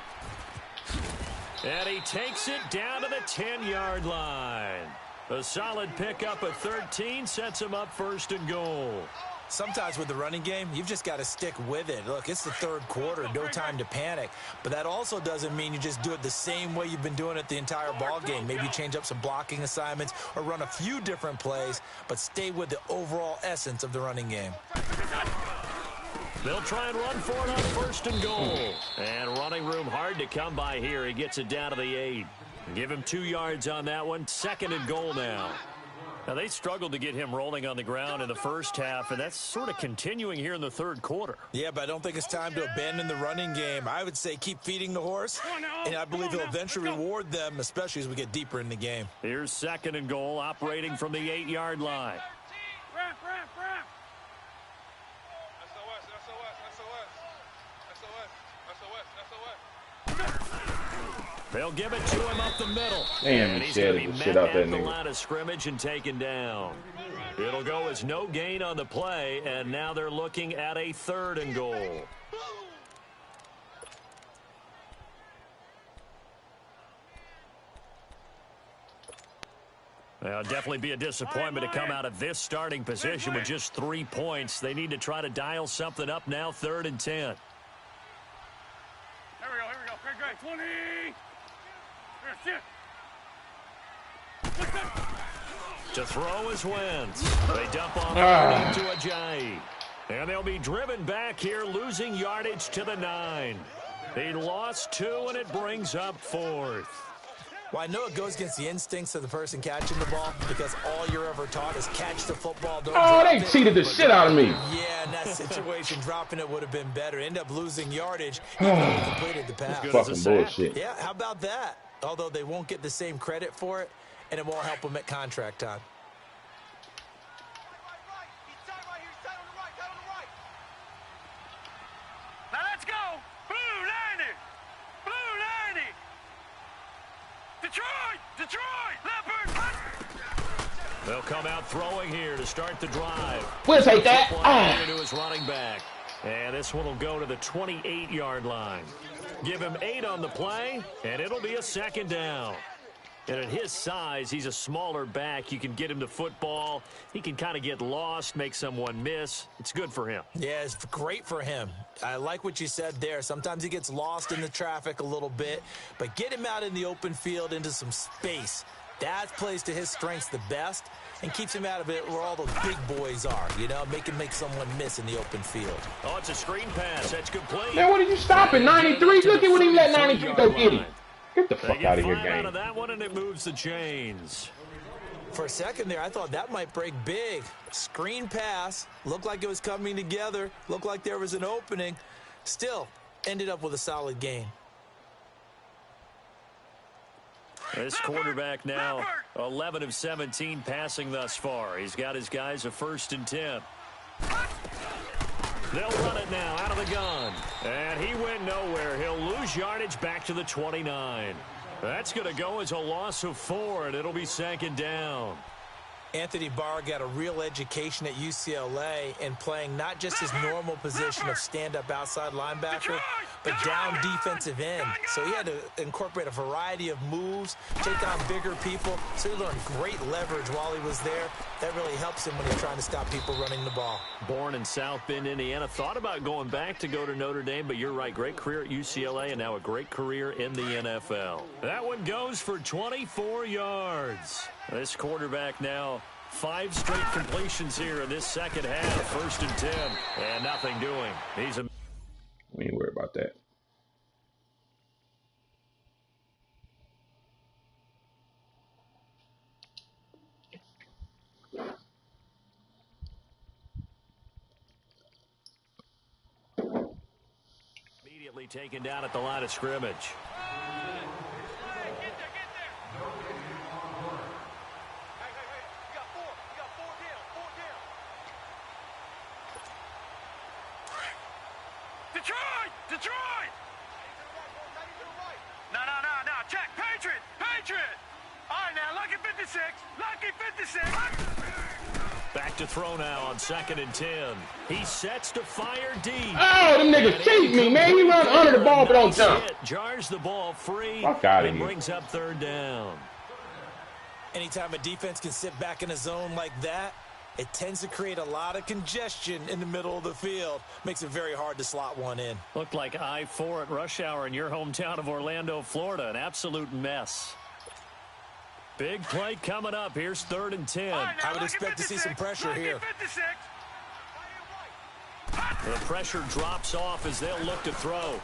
Speaker 4: And he takes it down to the 10-yard line. A solid pickup of 13 sets him up 1st and goal.
Speaker 5: Sometimes with the running game, you've just got to stick with it. Look, it's the 3rd quarter, no time to panic. But that also doesn't mean you just do it the same way you've been doing it the entire ball game. Maybe change up some blocking assignments or run a few different plays, but stay with the overall essence of the running game.
Speaker 4: They'll try and run for it on 1st and goal. And running room hard to come by here. He gets it down to the 8. Give him 2 yards on that one. 2nd and goal now. Now, they struggled to get him rolling on the ground in the first half, and that's sort of continuing here in the 3rd quarter.
Speaker 5: Yeah, but I don't think it's time to abandon the running game. I would say keep feeding the horse, and I believe he'll eventually reward them, especially as we get deeper in the game.
Speaker 4: Here's 2nd and goal, operating from the 8-yard line.
Speaker 6: Wrap.
Speaker 4: They'll give it to him up the middle.
Speaker 3: Damn,
Speaker 4: and
Speaker 3: he
Speaker 4: he's going to
Speaker 3: shed
Speaker 4: be
Speaker 3: the shit
Speaker 4: met
Speaker 3: out that
Speaker 4: at the
Speaker 3: nigga.
Speaker 4: line of scrimmage and taken down. It'll go as no gain on the play, and now they're looking at a 3rd and goal. Well, definitely be a disappointment to come out of this starting position with just 3 points. They need to try to dial something up now, 3rd and 10.
Speaker 6: Here we go. Great.
Speaker 4: To throw is Wentz. They dump off to Ajayi. And they'll be driven back here, losing yardage to the 9. He lost 2, and it brings up 4th.
Speaker 5: Well, I know it goes against the instincts of the person catching the ball because all you're ever taught is catch the football. Don't
Speaker 3: they cheated the shit out of me.
Speaker 5: Yeah, in that situation, dropping it would have been better. End up losing yardage even though he completed the pass.
Speaker 3: Fucking bullshit.
Speaker 5: Yeah, how about that? Although they won't get the same credit for it, and it won't help them at contract time.
Speaker 6: Now let's go. Blue 90. Blue 90. Detroit, Leopard.
Speaker 4: They'll come out throwing here to start the drive.
Speaker 3: We'll take that.
Speaker 4: To his running back. And this one will go to the 28-yard line. Give him 8 on the play, and it'll be a 2nd down. And at his size, he's a smaller back. You can get him to football. He can kind of get lost, make someone miss. It's good for him.
Speaker 5: Yeah, it's great for him. I like what you said there. Sometimes he gets lost in the traffic a little bit, but get him out in the open field into some space. That plays to his strengths the best and keeps him out of it where all those big boys are, you know, make someone miss in the open field.
Speaker 4: Oh, it's a screen pass. That's complete.
Speaker 3: Man, what did you stop at 93? Look at what he let 93 go get him. Get the fuck out of here, game.
Speaker 4: Out of that one, and it moves the chains.
Speaker 5: For a second there, I thought that might break big. Screen pass. Looked like it was coming together. Looked like there was an opening. Still, ended up with a solid gain.
Speaker 4: This quarterback now 11 of 17 passing thus far. He's got his guys a 1st and 10. They'll run it now out of the gun. And he went nowhere. He'll lose yardage back to the 29. That's going to go as a loss of 4, and it'll be 2nd down.
Speaker 5: Anthony Barr got a real education at UCLA in playing not just his normal position of stand-up outside linebacker, but down defensive end. So he had to incorporate a variety of moves, take on bigger people. So he learned great leverage while he was there. That really helps him when he's trying to stop people running the ball.
Speaker 4: Born in South Bend, Indiana. Thought about going back to go to Notre Dame, but you're right. Great career at UCLA and now a great career in the NFL. That one goes for 24 yards. This quarterback now 5 straight completions here in this second half. 1st and 10, and nothing doing.
Speaker 3: We ain't worried about that.
Speaker 4: Immediately taken down at the line of scrimmage.
Speaker 6: Detroit! No. Check. Patriot! All right, now, lucky 56.
Speaker 4: Back to throw now on 2nd and 10. He sets to fire deep.
Speaker 3: Oh, them niggas cheat me, man. He run under the ball, but don't jump.
Speaker 4: Jars the ball free.
Speaker 3: Fuck out of
Speaker 4: and
Speaker 3: here.
Speaker 4: Brings up 3rd down.
Speaker 5: Anytime a defense can sit back in a zone like that, it tends to create a lot of congestion in the middle of the field. Makes it very hard to slot one in.
Speaker 4: Looked like I-4 at rush hour in your hometown of Orlando, Florida. An absolute mess. Big play coming up. Here's 3rd and 10.
Speaker 6: Right, now,
Speaker 5: I would expect to see some pressure here.
Speaker 6: 56.
Speaker 4: The pressure drops off as they'll look to throw.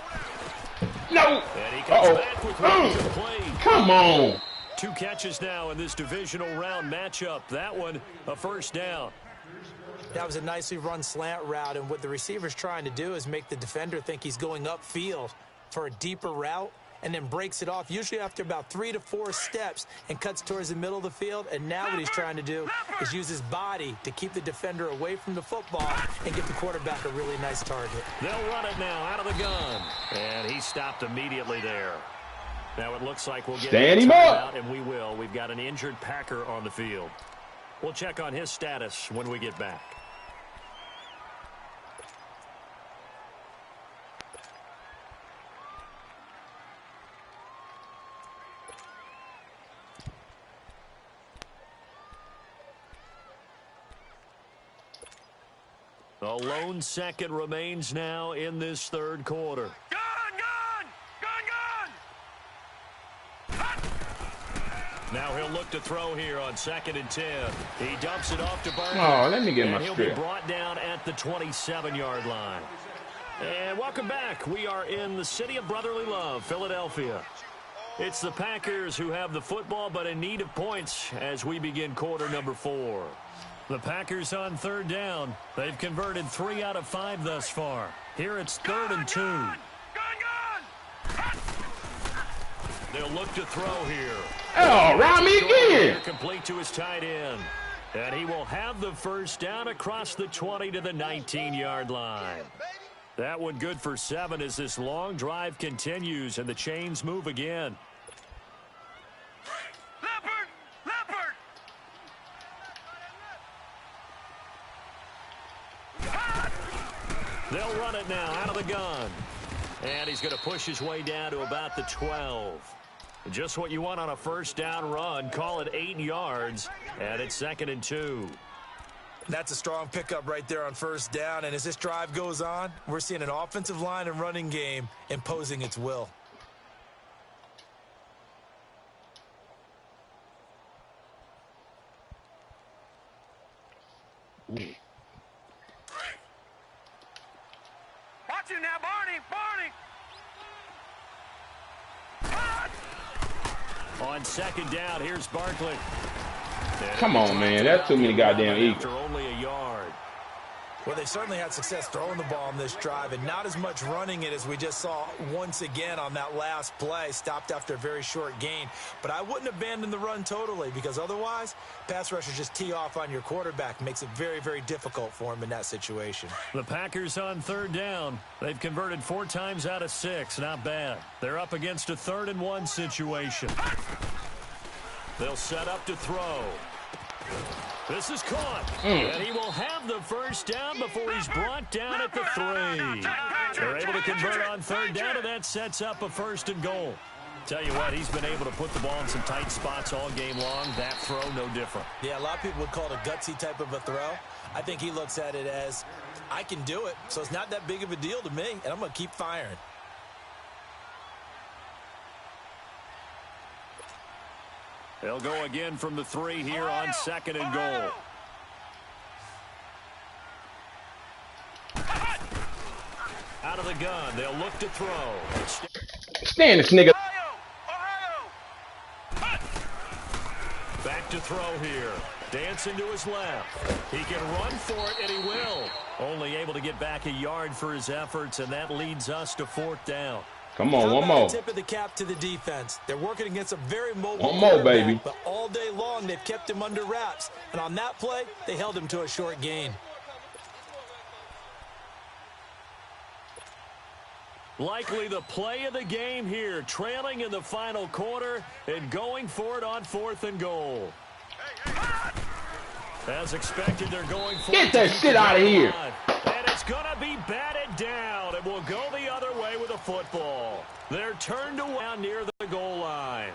Speaker 3: No.
Speaker 4: And he comes back with one complete.
Speaker 3: Come on.
Speaker 4: 2 catches now in this divisional round matchup. That one, a 1st down.
Speaker 5: That was a nicely run slant route, and what the receiver's trying to do is make the defender think he's going upfield for a deeper route and then breaks it off, usually after about 3 to 4 steps, and cuts towards the middle of the field. And now what he's trying to do is use his body to keep the defender away from the football and give the quarterback a really nice target.
Speaker 4: They'll run it now out of the gun. And he stopped immediately there. Now it looks like we'll get
Speaker 3: Stand him up.
Speaker 4: out, and we will. We've got an injured Packer on the field. We'll check on his status when we get back. A lone second remains now in this 3rd quarter. Now he'll look to throw here on 2nd and 10. He dumps it off to Barkley.
Speaker 3: Oh, let me get my
Speaker 4: he'll
Speaker 3: strip.
Speaker 4: be brought down at the 27-yard line. And welcome back. We are in the city of brotherly love, Philadelphia. It's the Packers who have the football, but in need of points as we begin quarter number 4. The Packers on 3rd down. They've converted 3 out of 5 thus far. Here it's 3rd and 2. They'll look to throw here.
Speaker 3: Oh, round me again.
Speaker 4: Complete to his tight end. And he will have the first down across the 20 to the 19-yard line. That one good for 7 as this long drive continues and the chains move again.
Speaker 6: Leopard!
Speaker 4: They'll run it now out of the gun. And he's going to push his way down to about the 12. Just what you want on a first down run. Call it 8 yards. And it's 2nd and 2.
Speaker 5: That's a strong pickup right there on first down. And as this drive goes on, we're seeing an offensive line and running game imposing its will.
Speaker 6: Watch him now, Barney!
Speaker 4: On 2nd down, here's Barkley.
Speaker 3: Come on, man. That's too many goddamn eagles.
Speaker 4: After only a yard.
Speaker 5: Well, they certainly had success throwing the ball on this drive and not as much running it as we just saw once again on that last play. Stopped after a very short gain. But I wouldn't abandon the run totally because otherwise, pass rushers just tee off on your quarterback. Makes it very, very difficult for him in that situation.
Speaker 4: The Packers on 3rd down. They've converted 4 times out of 6. Not bad. They're up against a 3rd and 1 situation. They'll set up to throw. This is caught. And he will have the first down before he's brought down at the 3. They're able to convert on 3rd down, and that sets up a 1st and goal. Tell you what, he's been able to put the ball in some tight spots all game long. That throw, no different.
Speaker 5: Yeah, a lot of people would call it a gutsy type of a throw. I think he looks at it as, I can do it, so it's not that big of a deal to me, and I'm going to keep firing.
Speaker 4: They'll go again from the 3 here on 2nd and goal. Out of the gun, they'll look to throw.
Speaker 3: Stand this nigga.
Speaker 4: Back to throw here. Dancing to his left. He can run for it, and he will. Only able to get back a yard for his efforts, and that leads us to 4th down.
Speaker 3: Come on, one more.
Speaker 5: Tip of the cap to the defense. They're working against a very mobile
Speaker 3: one more, baby.
Speaker 5: But all day long, they've kept him under wraps. And on that play, they held him to a short gain.
Speaker 4: Likely the play of the game here, trailing in the final quarter and going for it on 4th and goal. As expected, they're going for
Speaker 3: it. Get that shit out of here.
Speaker 4: And it's going to be batted down. It will go the other way with a football. They're turned around near the goal line.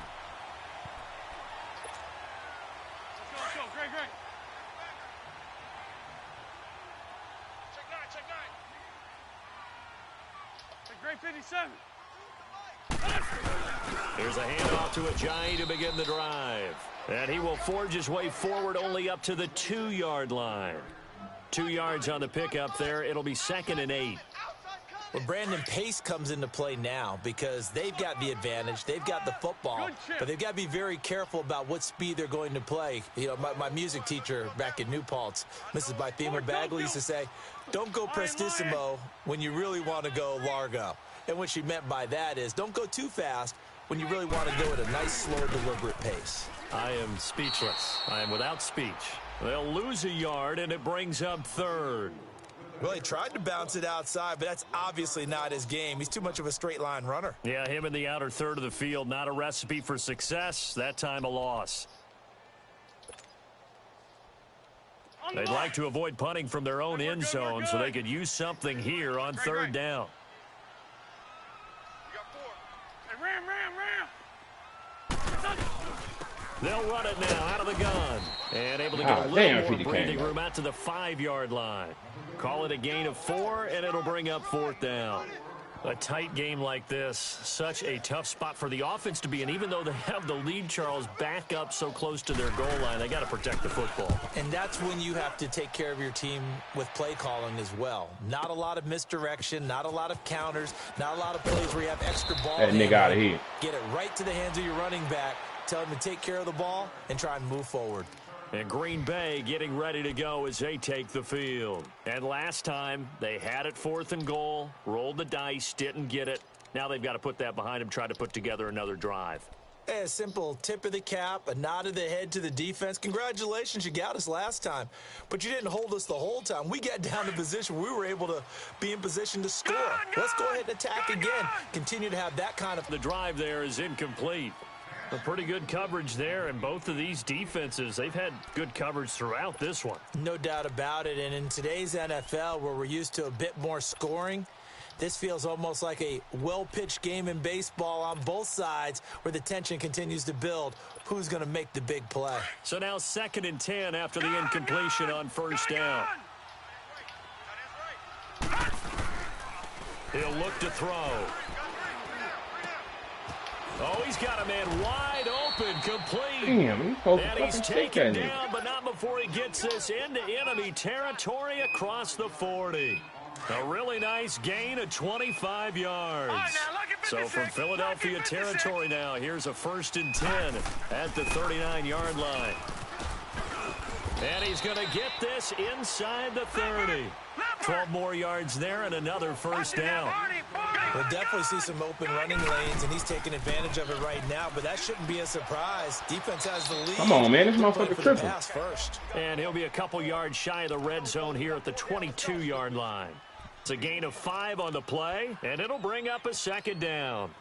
Speaker 6: Let's go. Great. Check 9. Great 57.
Speaker 4: Here's a handoff to Ajayi to begin the drive. And he will forge his way forward only up to the 2-yard line. 2 yards on the pickup there. It'll be 2nd and 8.
Speaker 5: Well, Brandon, pace comes into play now because they've got the advantage. They've got the football, but they've got to be very careful about what speed they're going to play. You know, my music teacher back in New Paltz, Mrs. Bythema Bagley, used to say, don't go prestissimo when you really want to go largo. And what she meant by that is don't go too fast when you really want to go at a nice, slow, deliberate pace.
Speaker 4: I am speechless. I am without speech. They'll lose a yard, and it brings up 3rd.
Speaker 5: Well, he tried to bounce it outside, but that's obviously not his game. He's too much of a straight-line runner.
Speaker 4: Yeah, him in the outer 3rd of the field, not a recipe for success. That time a loss. They'd like to avoid punting from their own end zone so they could use something here on 3rd down.
Speaker 6: Ram.
Speaker 4: They'll run it now out of the gun. And able to get a little more breathing room out to the 5-yard line. Call it a gain of 4, and it'll bring up 4th down. A tight game like this, such a tough spot for the offense to be in. Even though they have the lead, Charles, back up so close to their goal line, they got to protect the football.
Speaker 5: And that's when you have to take care of your team with play calling as well. Not a lot of misdirection, not a lot of counters, not a lot of plays where you have extra ball.
Speaker 3: That nigga out of here.
Speaker 5: Get it right to the hands of your running back. Tell him to take care of the ball and try and move forward.
Speaker 4: And Green Bay getting ready to go as they take the field. And last time, they had it 4th and goal, rolled the dice, didn't get it. Now they've got to put that behind them, try to put together another drive.
Speaker 5: Hey, a simple tip of the cap, a nod of the head to the defense. Congratulations, you got us last time. But you didn't hold us the whole time. We got down to position where we were able to be in position to score. Let's go ahead and attack again. Continue to have that kind of...
Speaker 4: The drive there is incomplete. A pretty good coverage there, and both of these defenses, they've had good coverage throughout this one.
Speaker 5: No doubt about it, and in today's NFL, where we're used to a bit more scoring, this feels almost like a well-pitched game in baseball on both sides where the tension continues to build. Who's going to make the big play?
Speaker 4: So now 2nd and 10 after the incompletion on 1st down. He'll look to throw. Oh, he's got a man wide open, complete.
Speaker 3: Damn,
Speaker 4: and he's taken down, but not before he gets this into enemy territory across the 40. A really nice gain of 25 yards. So from Philadelphia territory now, here's a 1st and 10 at the 39-yard line. And he's going to get this inside the 30. 12 more yards there and another 1st down.
Speaker 5: We'll definitely see some open running lanes, and he's taking advantage of it right now, but that shouldn't be a surprise. Defense has the lead.
Speaker 3: Come on, man. This motherfucker tripping.
Speaker 5: Pass first.
Speaker 4: And he'll be a couple yards shy of the red zone here at the 22-yard line. It's a gain of 5 on the play, and it'll bring up a 2nd down.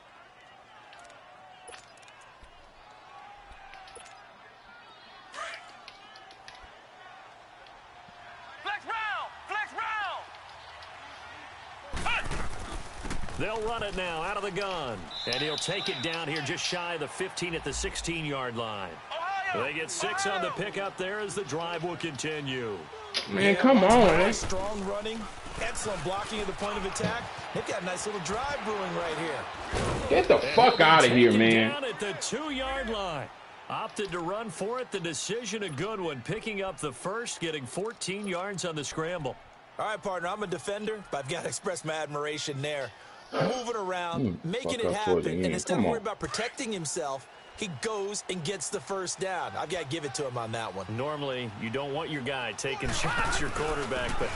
Speaker 4: They'll run it now out of the gun. And he'll take it down here just shy of the 15 at the 16-yard line. They get 6 on the pickup there as the drive will continue.
Speaker 3: Man, come on, man.
Speaker 5: Strong running, excellent blocking at the point of attack. They've got a nice little drive brewing right here.
Speaker 3: Get the fuck out of here, man.
Speaker 4: Down at the 2-yard line. Opted to run for it. The decision a good one. Picking up the first, getting 14 yards on the scramble.
Speaker 5: All right, partner, I'm a defender, but I've got to express my admiration there. Moving around, making it happen, and instead of worrying about protecting himself, he goes and gets the 1st down. I've got to give it to him on that one.
Speaker 4: Normally, you don't want your guy taking shots, your quarterback, but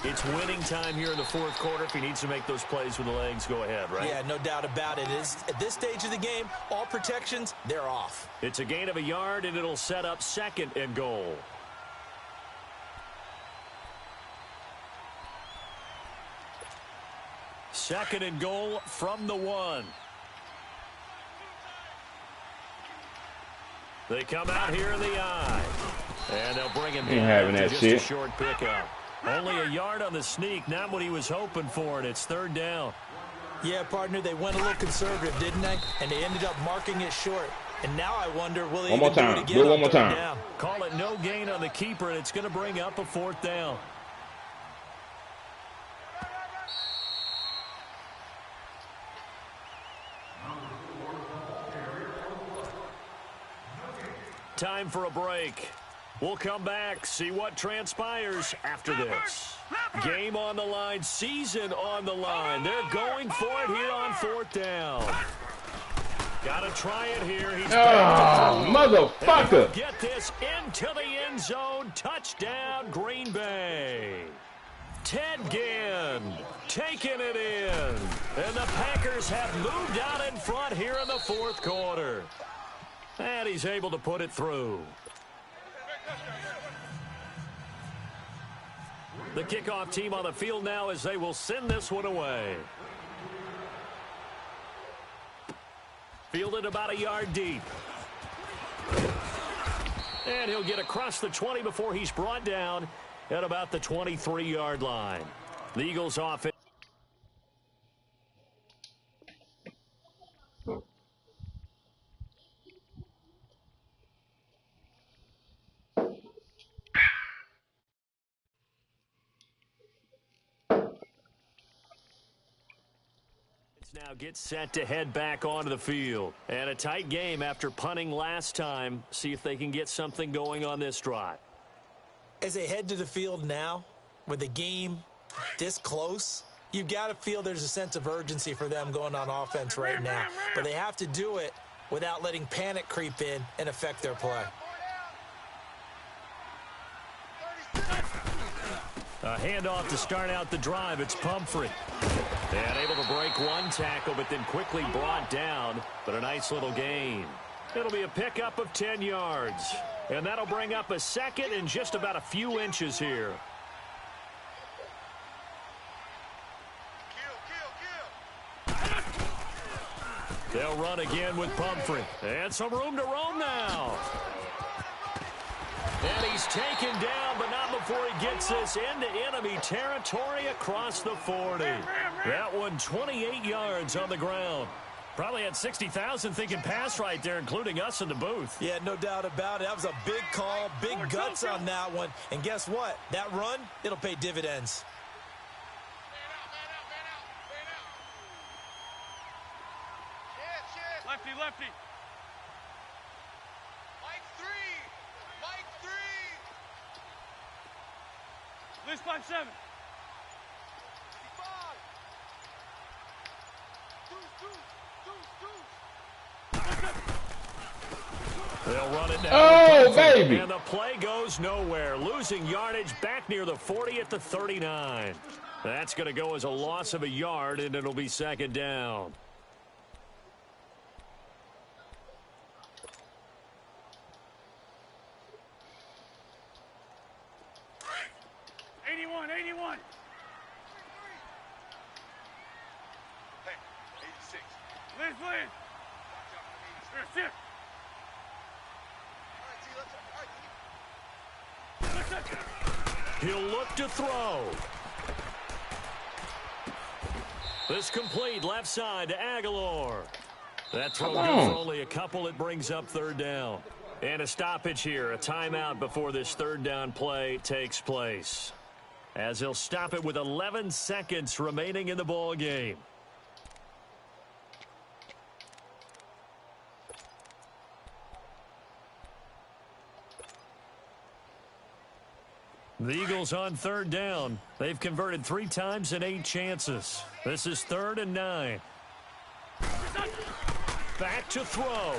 Speaker 4: it's winning time here in the 4th quarter. If he needs to make those plays with the legs, go ahead, right?
Speaker 5: Yeah, no doubt about it. At this stage of the game, all protections, they're off.
Speaker 4: It's a gain of a yard, and it'll set up 2nd and goal. Second and goal from the 1. They come out here in the eye. And they'll bring him down to just a short pickup. Only a yard on the sneak, not what he was hoping for, and it's 3rd down.
Speaker 5: Yeah, partner, they went a little conservative, didn't they? And they ended up marking it short. And now I wonder, will they even do it again on 3rd down?
Speaker 4: Call it no gain on the keeper, and it's going to bring up a 4th down. Time for a break. We'll come back, see what transpires after this. Game on the line, season on the line. They're going for it here on 4th down. Got to try it here. He's
Speaker 3: motherfucker.
Speaker 4: Get this into the end zone. Touchdown, Green Bay. Ted Ginn taking it in. And the Packers have moved out in front here in the 4th quarter. And he's able to put it through. The kickoff team on the field now as they will send this one away. Fielded about a yard deep. And he'll get across the 20 before he's brought down at about the 23-yard line. The Eagles offense. Now get set to head back onto the field. And a tight game after punting last time. See if they can get something going on this drive.
Speaker 5: As they head to the field now, with the game this close, you've got to feel there's a sense of urgency for them going on offense right now. But they have to do it without letting panic creep in and affect their play.
Speaker 4: A handoff to start out the drive. It's Pumphrey. And able to break one tackle, but then quickly brought down. But a nice little gain. It'll be a pickup of 10 yards. And that'll bring up a second and just about a few inches here. They'll run again with Pumphrey. And some room to roam now. And he's taken down, but not before he gets this into enemy territory across the 40. That one 28 yards on the ground. Probably had 60,000 thinking pass right there, including us in the booth.
Speaker 5: Yeah, no doubt about it. That was a big call, big guts on that one. And guess what? That run, it'll pay dividends.
Speaker 6: Lefty, lefty. Mike 3. Mike 3. List 5-7.
Speaker 4: They'll run it down.
Speaker 3: Oh, baby.
Speaker 4: And the play goes nowhere. Losing yardage back near the 40 at the 39. That's going to go as a loss of a yard, and it'll be second down. He'll look to throw. This complete left side to Aguilar. That throw good for only a couple. It brings up third down. And a stoppage here, a timeout before this third down play takes place. As he'll stop it with 11 seconds remaining in the ball game. The Eagles on third down. They've converted 3 times in 8 chances. This is 3rd and 9. Back to throw.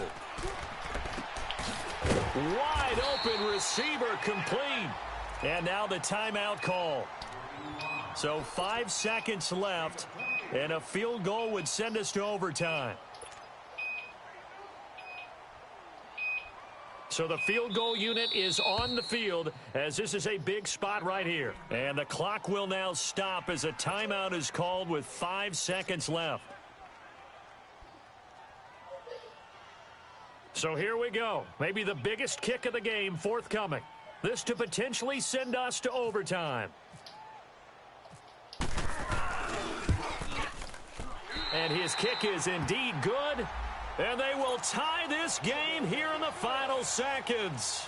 Speaker 4: Wide open receiver complete. And now the timeout call. So 5 seconds left, and a field goal would send us to overtime. So the field goal unit is on the field as this is a big spot right here. And the clock will now stop as a timeout is called with 5 seconds left. So here we go. Maybe the biggest kick of the game forthcoming. This to potentially send us to overtime. And his kick is indeed good. And they will tie this game here in the final seconds.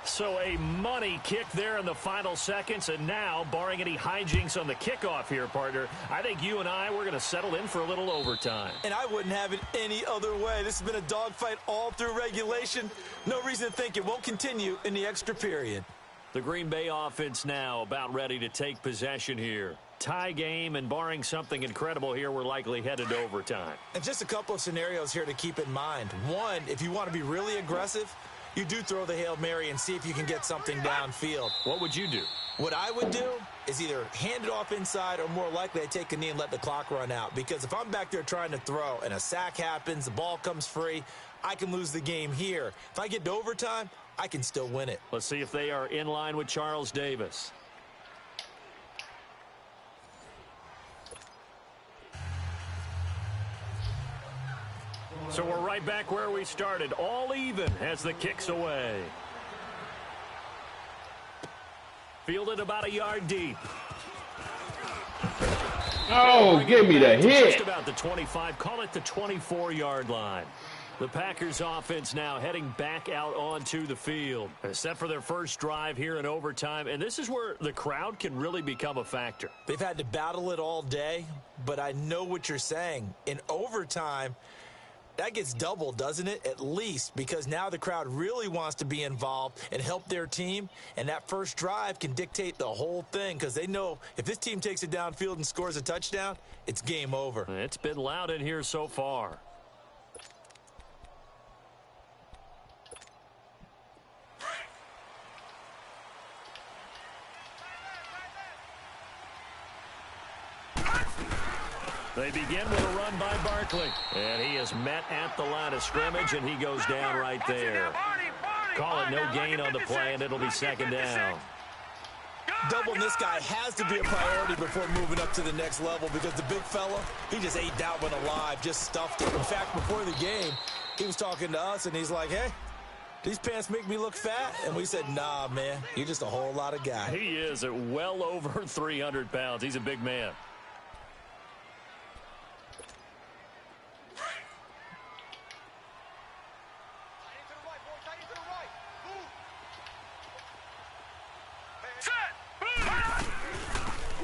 Speaker 4: So a money kick there in the final seconds. And now, barring any hijinks on the kickoff here, partner, I think you and I, we're going to settle in for a little overtime.
Speaker 5: And I wouldn't have it any other way. This has been a dogfight all through regulation. No reason to think it won't continue in the extra period.
Speaker 4: The Green Bay offense now about ready to take possession here. Tie game, and barring something incredible here, we're likely headed to overtime.
Speaker 5: And just a couple of scenarios here to keep in mind. One, if you want to be really aggressive, you do throw the Hail Mary and see if you can get something downfield.
Speaker 4: What would you do?
Speaker 5: What I would do is either hand it off inside or more likely I take a knee and let the clock run out. Because if I'm back there trying to throw and a sack happens, the ball comes free, I can lose the game here. If I get to overtime, I can still win it.
Speaker 4: Let's see if they are in line with Charles Davis. So we're right back where we started, all even as the kick's away. Fielded about a yard deep.
Speaker 3: Oh, give me the hit.
Speaker 4: Just about the 25, call it the 24-yard line. The Packers offense now heading back out onto the field, set for their first drive here in overtime. And this is where the crowd can really become a factor.
Speaker 5: They've had to battle it all day, but I know what you're saying. In overtime, that gets doubled, doesn't it? At least, because now the crowd really wants to be involved and help their team. And that first drive can dictate the whole thing because they know if this team takes it downfield and scores a touchdown, it's game over.
Speaker 4: It's been loud in here so far. They begin with a run by Barkley. And he is met at the line of scrimmage, and he goes down right there. Call it no gain on the play, and it'll be second down.
Speaker 5: Doubling this guy has to be a priority before moving up to the next level because the big fella, he just ate that one alive, just stuffed it. In fact, before the game, he was talking to us, and he's like, hey, these pants make me look fat? And we said, nah, man, you're just a whole lot of guy.
Speaker 4: He is at well over 300 pounds. He's a big man.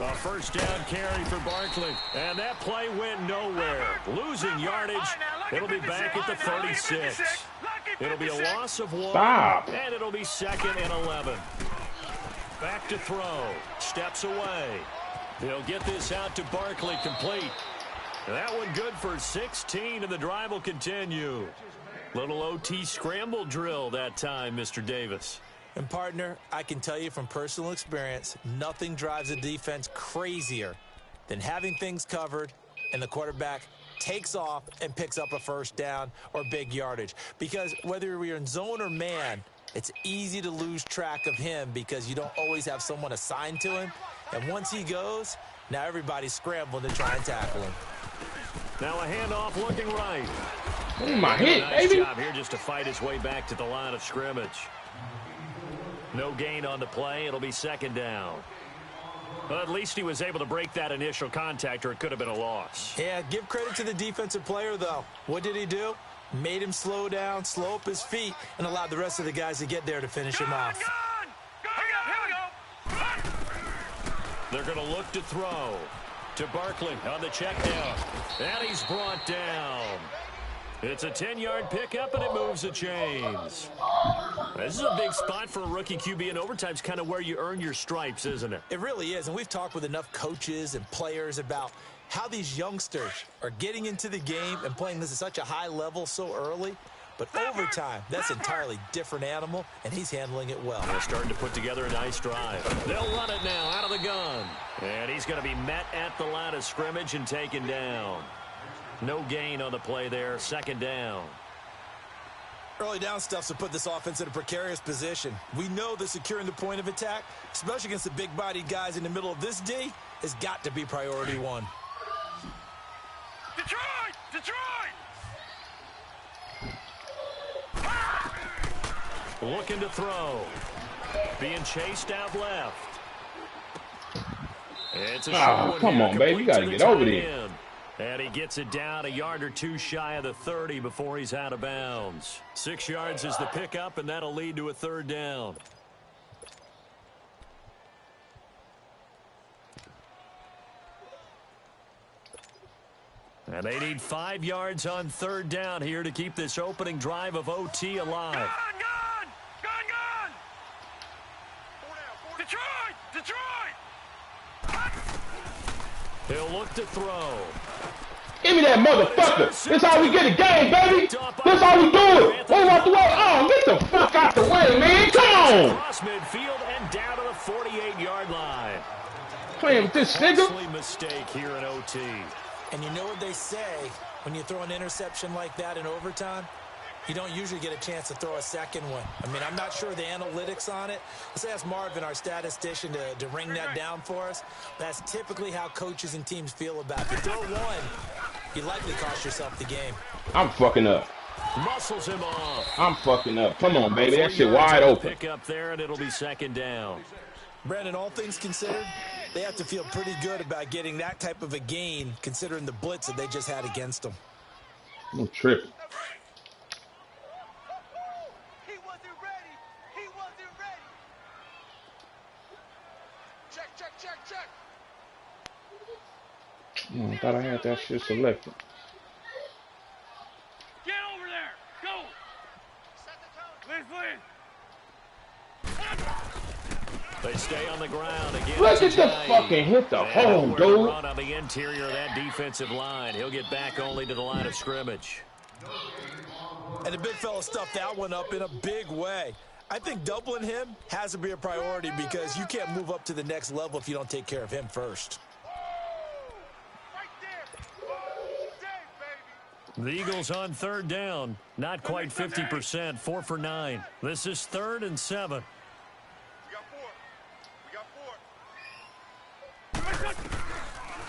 Speaker 4: A first down carry for Barkley. And that play went nowhere. Losing yardage. It'll be back at the 36. It'll be a loss of 1.
Speaker 3: Stop.
Speaker 4: And it'll be 2nd and 11. Back to throw. Steps away. They'll get this out to Barkley complete. That one good for 16, and the drive will continue. Little OT scramble drill that time, Mr. Davis.
Speaker 5: And, partner, I can tell you from personal experience, nothing drives a defense crazier than having things covered and the quarterback takes off and picks up a first down or big yardage. Because whether we're in zone or man, it's easy to lose track of him because you don't always have someone assigned to him. And once he goes, now everybody's scrambling to try and tackle him.
Speaker 4: Now a handoff looking right.
Speaker 3: Oh, my hit,
Speaker 4: nice
Speaker 3: baby.
Speaker 4: job here just to fight his way back to the line of scrimmage. No gain on the play. It'll be second down. Well, at least he was able to break that initial contact, or it could have been a loss.
Speaker 5: Yeah, give credit to the defensive player, though. What did he do? Made him slow down, slow up his feet, and allowed the rest of the guys to get there to finish him off.
Speaker 4: They're going to look to throw to Barkley on the check down. And he's brought down. It's a 10-yard pickup, and it moves the chains. This is a big spot for a rookie QB, and overtime's kind of where you earn your stripes, isn't it?
Speaker 5: It really is, and we've talked with enough coaches and players about how these youngsters are getting into the game and playing this at such a high level so early. But overtime, that's an entirely different animal, and he's handling it well.
Speaker 4: They're starting to put together a nice drive. They'll run it now out of the gun. And he's going to be met at the line of scrimmage and taken down. No gain on the play there. Second down.
Speaker 5: Early down stuff's to put this offense in a precarious position. We know that securing the point of attack, especially against the big-bodied guys in the middle of this D, has got to be priority one.
Speaker 6: Detroit! Detroit!
Speaker 4: Looking to throw. Being chased out left. It's a short one.
Speaker 3: Come on, baby. You got to get over there.
Speaker 4: And he gets it down a yard or two shy of the 30 before he's out of bounds. 6 yards is the pickup, and that'll lead to a third down. And they need 5 yards on third down here to keep this opening drive of OT alive.
Speaker 6: Gone! Detroit! Detroit!
Speaker 4: He'll look to throw.
Speaker 3: Give me that motherfucker. This how we get a game, baby. This how we do it. Move out the way. Oh, get the fuck out the way, man. Come on.
Speaker 4: Across midfield and down to the 48-yard line.
Speaker 3: Playing with this nigga.
Speaker 4: Costly mistake here in OT.
Speaker 5: And you know what they say, when you throw an interception like that in overtime, you don't usually get a chance to throw a second one. I mean, I'm not sure the analytics on it. Let's ask Marvin, our statistician, to ring that down for us. That's typically how coaches and teams feel about it. If you throw one, you likely cost yourself the game.
Speaker 3: I'm fucking up.
Speaker 4: Muscles him off.
Speaker 3: I'm fucking up. Come on, baby. That shit wide open.
Speaker 4: Pick up there, and it'll be second down.
Speaker 5: Brandon, all things considered, they have to feel pretty good about getting that type of a gain, considering the blitz that they just had against them.
Speaker 3: I'm tripping. I thought I had that shit selected.
Speaker 6: Get over there. Go. Liz.
Speaker 4: They stay on the ground again.
Speaker 3: Look at the fucking hit the hole, dude.
Speaker 4: Run on the interior of that defensive line. He'll get back only to the line of scrimmage.
Speaker 5: And the big fella stuffed that one up in a big way. I think doubling him has to be a priority because you can't move up to the next level if you don't take care of him first.
Speaker 4: The Eagles on third down. Not quite 50%. 4 for 9. This is 3rd and 7.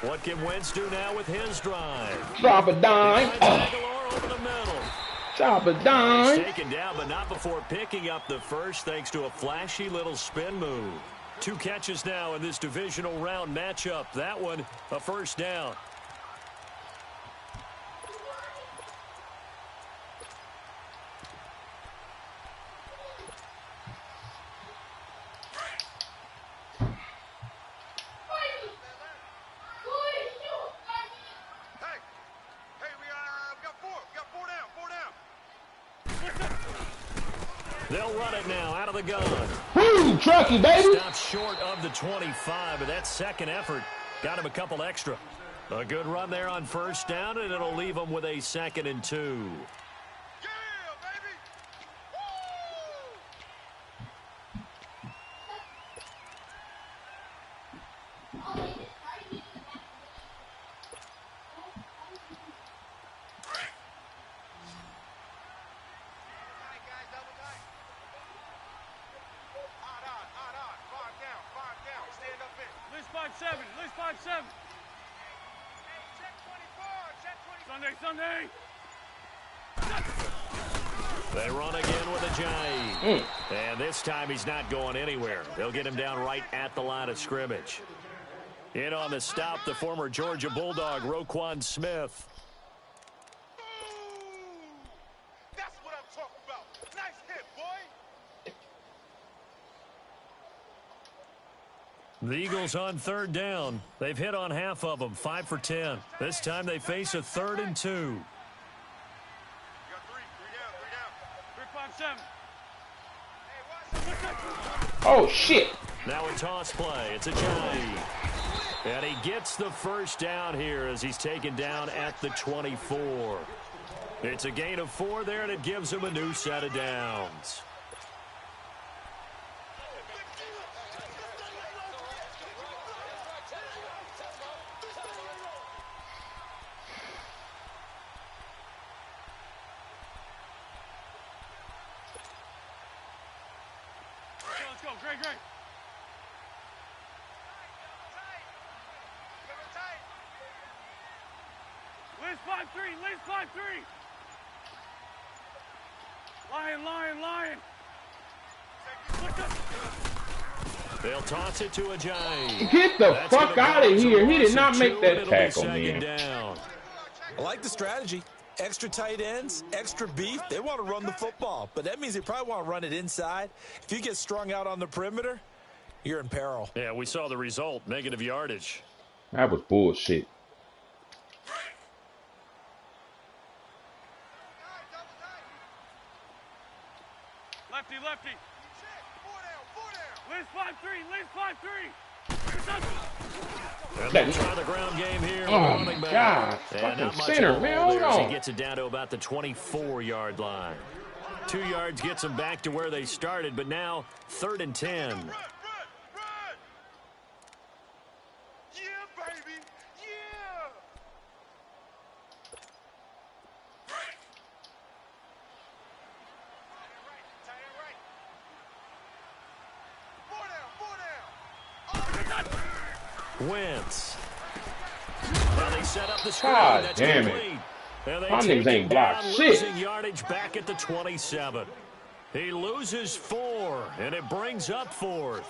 Speaker 4: What can Wentz do now with his drive?
Speaker 3: Drop a dime.
Speaker 4: Over the middle.
Speaker 3: Drop a dime.
Speaker 4: He's taken down, but not before picking up the first thanks to a flashy little spin move. 2 catches now in this divisional round matchup. That one, a first down. They'll run it now out of the gun.
Speaker 3: Woo, Truckee, baby.
Speaker 4: Stopped short of the 25, but that second effort got him a couple extra. A good run there on first down, and it'll leave him with a 2nd and 2.
Speaker 6: Sunday.
Speaker 4: They run again with a Johnny. And this time he's not going anywhere. They'll get him down right at the line of scrimmage. In on the stop, the former Georgia Bulldog, Roquan Smith.
Speaker 6: That's what I'm talking about. Nice hit, boy.
Speaker 4: The Eagles on third down. They've hit on half of them, 5 for 10. This time they face a 3rd and 2.
Speaker 3: Oh, shit.
Speaker 4: Now a toss play. It's a Johnny. And he gets the first down here as he's taken down at the 24. It's a gain of 4 there, and it gives him a new set of downs.
Speaker 6: Let's go. Great. Liz 5-3. Lion.
Speaker 4: They'll toss it to Ajayi.
Speaker 3: Get the fuck out of here. He did not make that tackle, man.
Speaker 4: Down.
Speaker 5: I like the strategy. Extra tight ends, extra beef. They want to run the football, but that means they probably want to run it inside. If you get strung out on the perimeter, you're in peril.
Speaker 4: Yeah, we saw the result. Negative yardage.
Speaker 3: That was bullshit.
Speaker 6: Lefty. Liz 5-3.
Speaker 4: They'll try the ground game here.
Speaker 3: Oh, my God. Fucking center, man. Hold on.
Speaker 4: He gets it down to about the 24-yard line. 2 yards gets them back to where they started, but now 3rd and 10.
Speaker 6: Run. Yeah, baby. Yeah.
Speaker 4: Wentz. Now they set up the screen.
Speaker 3: God
Speaker 4: That's
Speaker 3: damn
Speaker 4: complete.
Speaker 3: it.
Speaker 4: And
Speaker 3: My niggas ain't blocked shit.
Speaker 4: Losing yardage back at the 27. He loses 4, and it brings up 4th.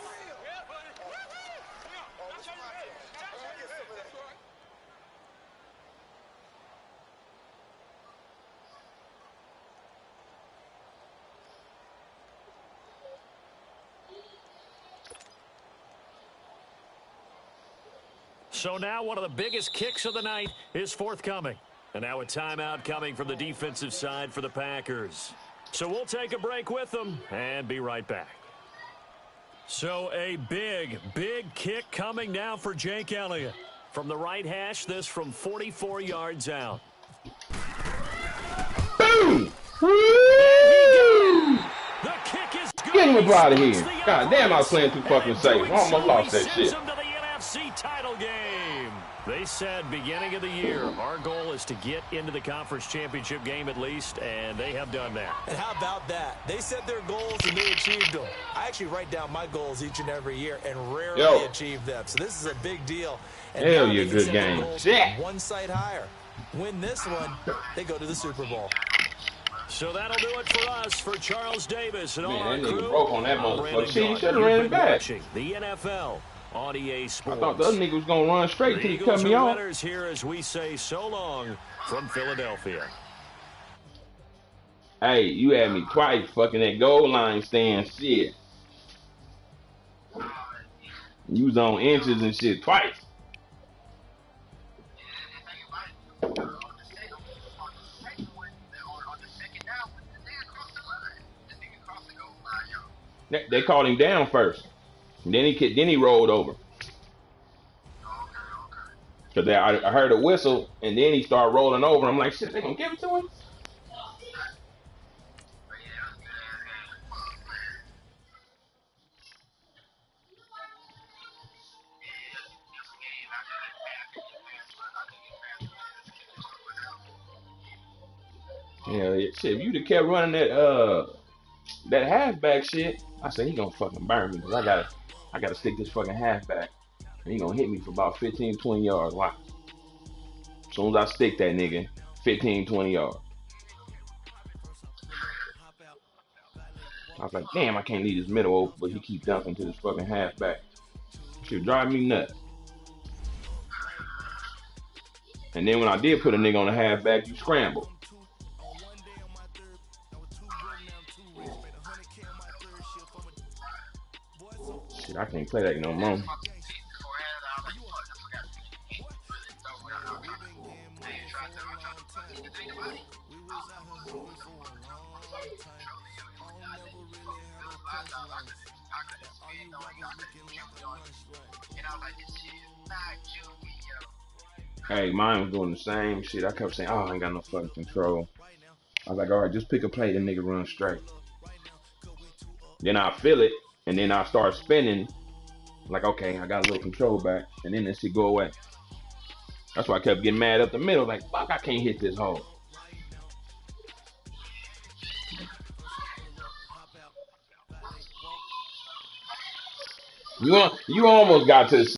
Speaker 4: So now one of the biggest kicks of the night is forthcoming. And now a timeout coming from the defensive side for the Packers. So we'll take a break with them and be right back. So a big kick coming now for Jake Elliott. From the right hash, this from 44 yards out.
Speaker 3: Boom!
Speaker 4: The kick is good.
Speaker 3: Get him up out of here. God damn, I was playing too fucking safe. I almost lost that shit.
Speaker 4: To the NFC title game. They said beginning of the year, our goal is to get into the conference championship game at least, and they have done that.
Speaker 5: And how about that? They set their goals and they achieved them. I actually write down my goals each and every year and rarely achieve them. So this is a big deal. And
Speaker 3: hell, you good game. Shit.
Speaker 5: One site higher. Win this one, they go to the Super Bowl.
Speaker 4: So that'll do it for us, for Charles Davis and all our
Speaker 3: that nigga
Speaker 4: crew.
Speaker 3: broke on that motherfucker. See, he should have ran back.
Speaker 4: The NFL on EA Sports.
Speaker 3: I thought the other nigga was going to run straight till he cut me off.
Speaker 4: Winners here as we say so long from Philadelphia.
Speaker 3: Hey, you had me twice fucking that goal line stand shit. You was on inches and shit twice. They called him down first. And then he rolled over. Cause I heard a whistle and then he started rolling over. I'm like, shit, they gonna give it to him? Yeah, shit. If you'd have kept running that halfback shit, I said he gonna fucking burn me because I gotta stick this fucking halfback. And he gonna hit me for about 15, 20 yards. Watch. As soon as I stick that nigga, 15, 20 yards. I was like, damn, I can't leave this middle open, but he keep dunking to this fucking halfback. Shit drive me nuts. And then when I did put a nigga on the halfback, you scramble. Shit, I can't play that no more. Hey, mine was doing the same shit. I kept saying, oh, I ain't got no fucking control. I was like, all right, just pick a play, the nigga run straight. Then I feel it, and then I start spinning. Like, okay, I got a little control back, and then that shit go away. That's why I kept getting mad up the middle. Like, fuck, I can't hit this hole. You almost got to the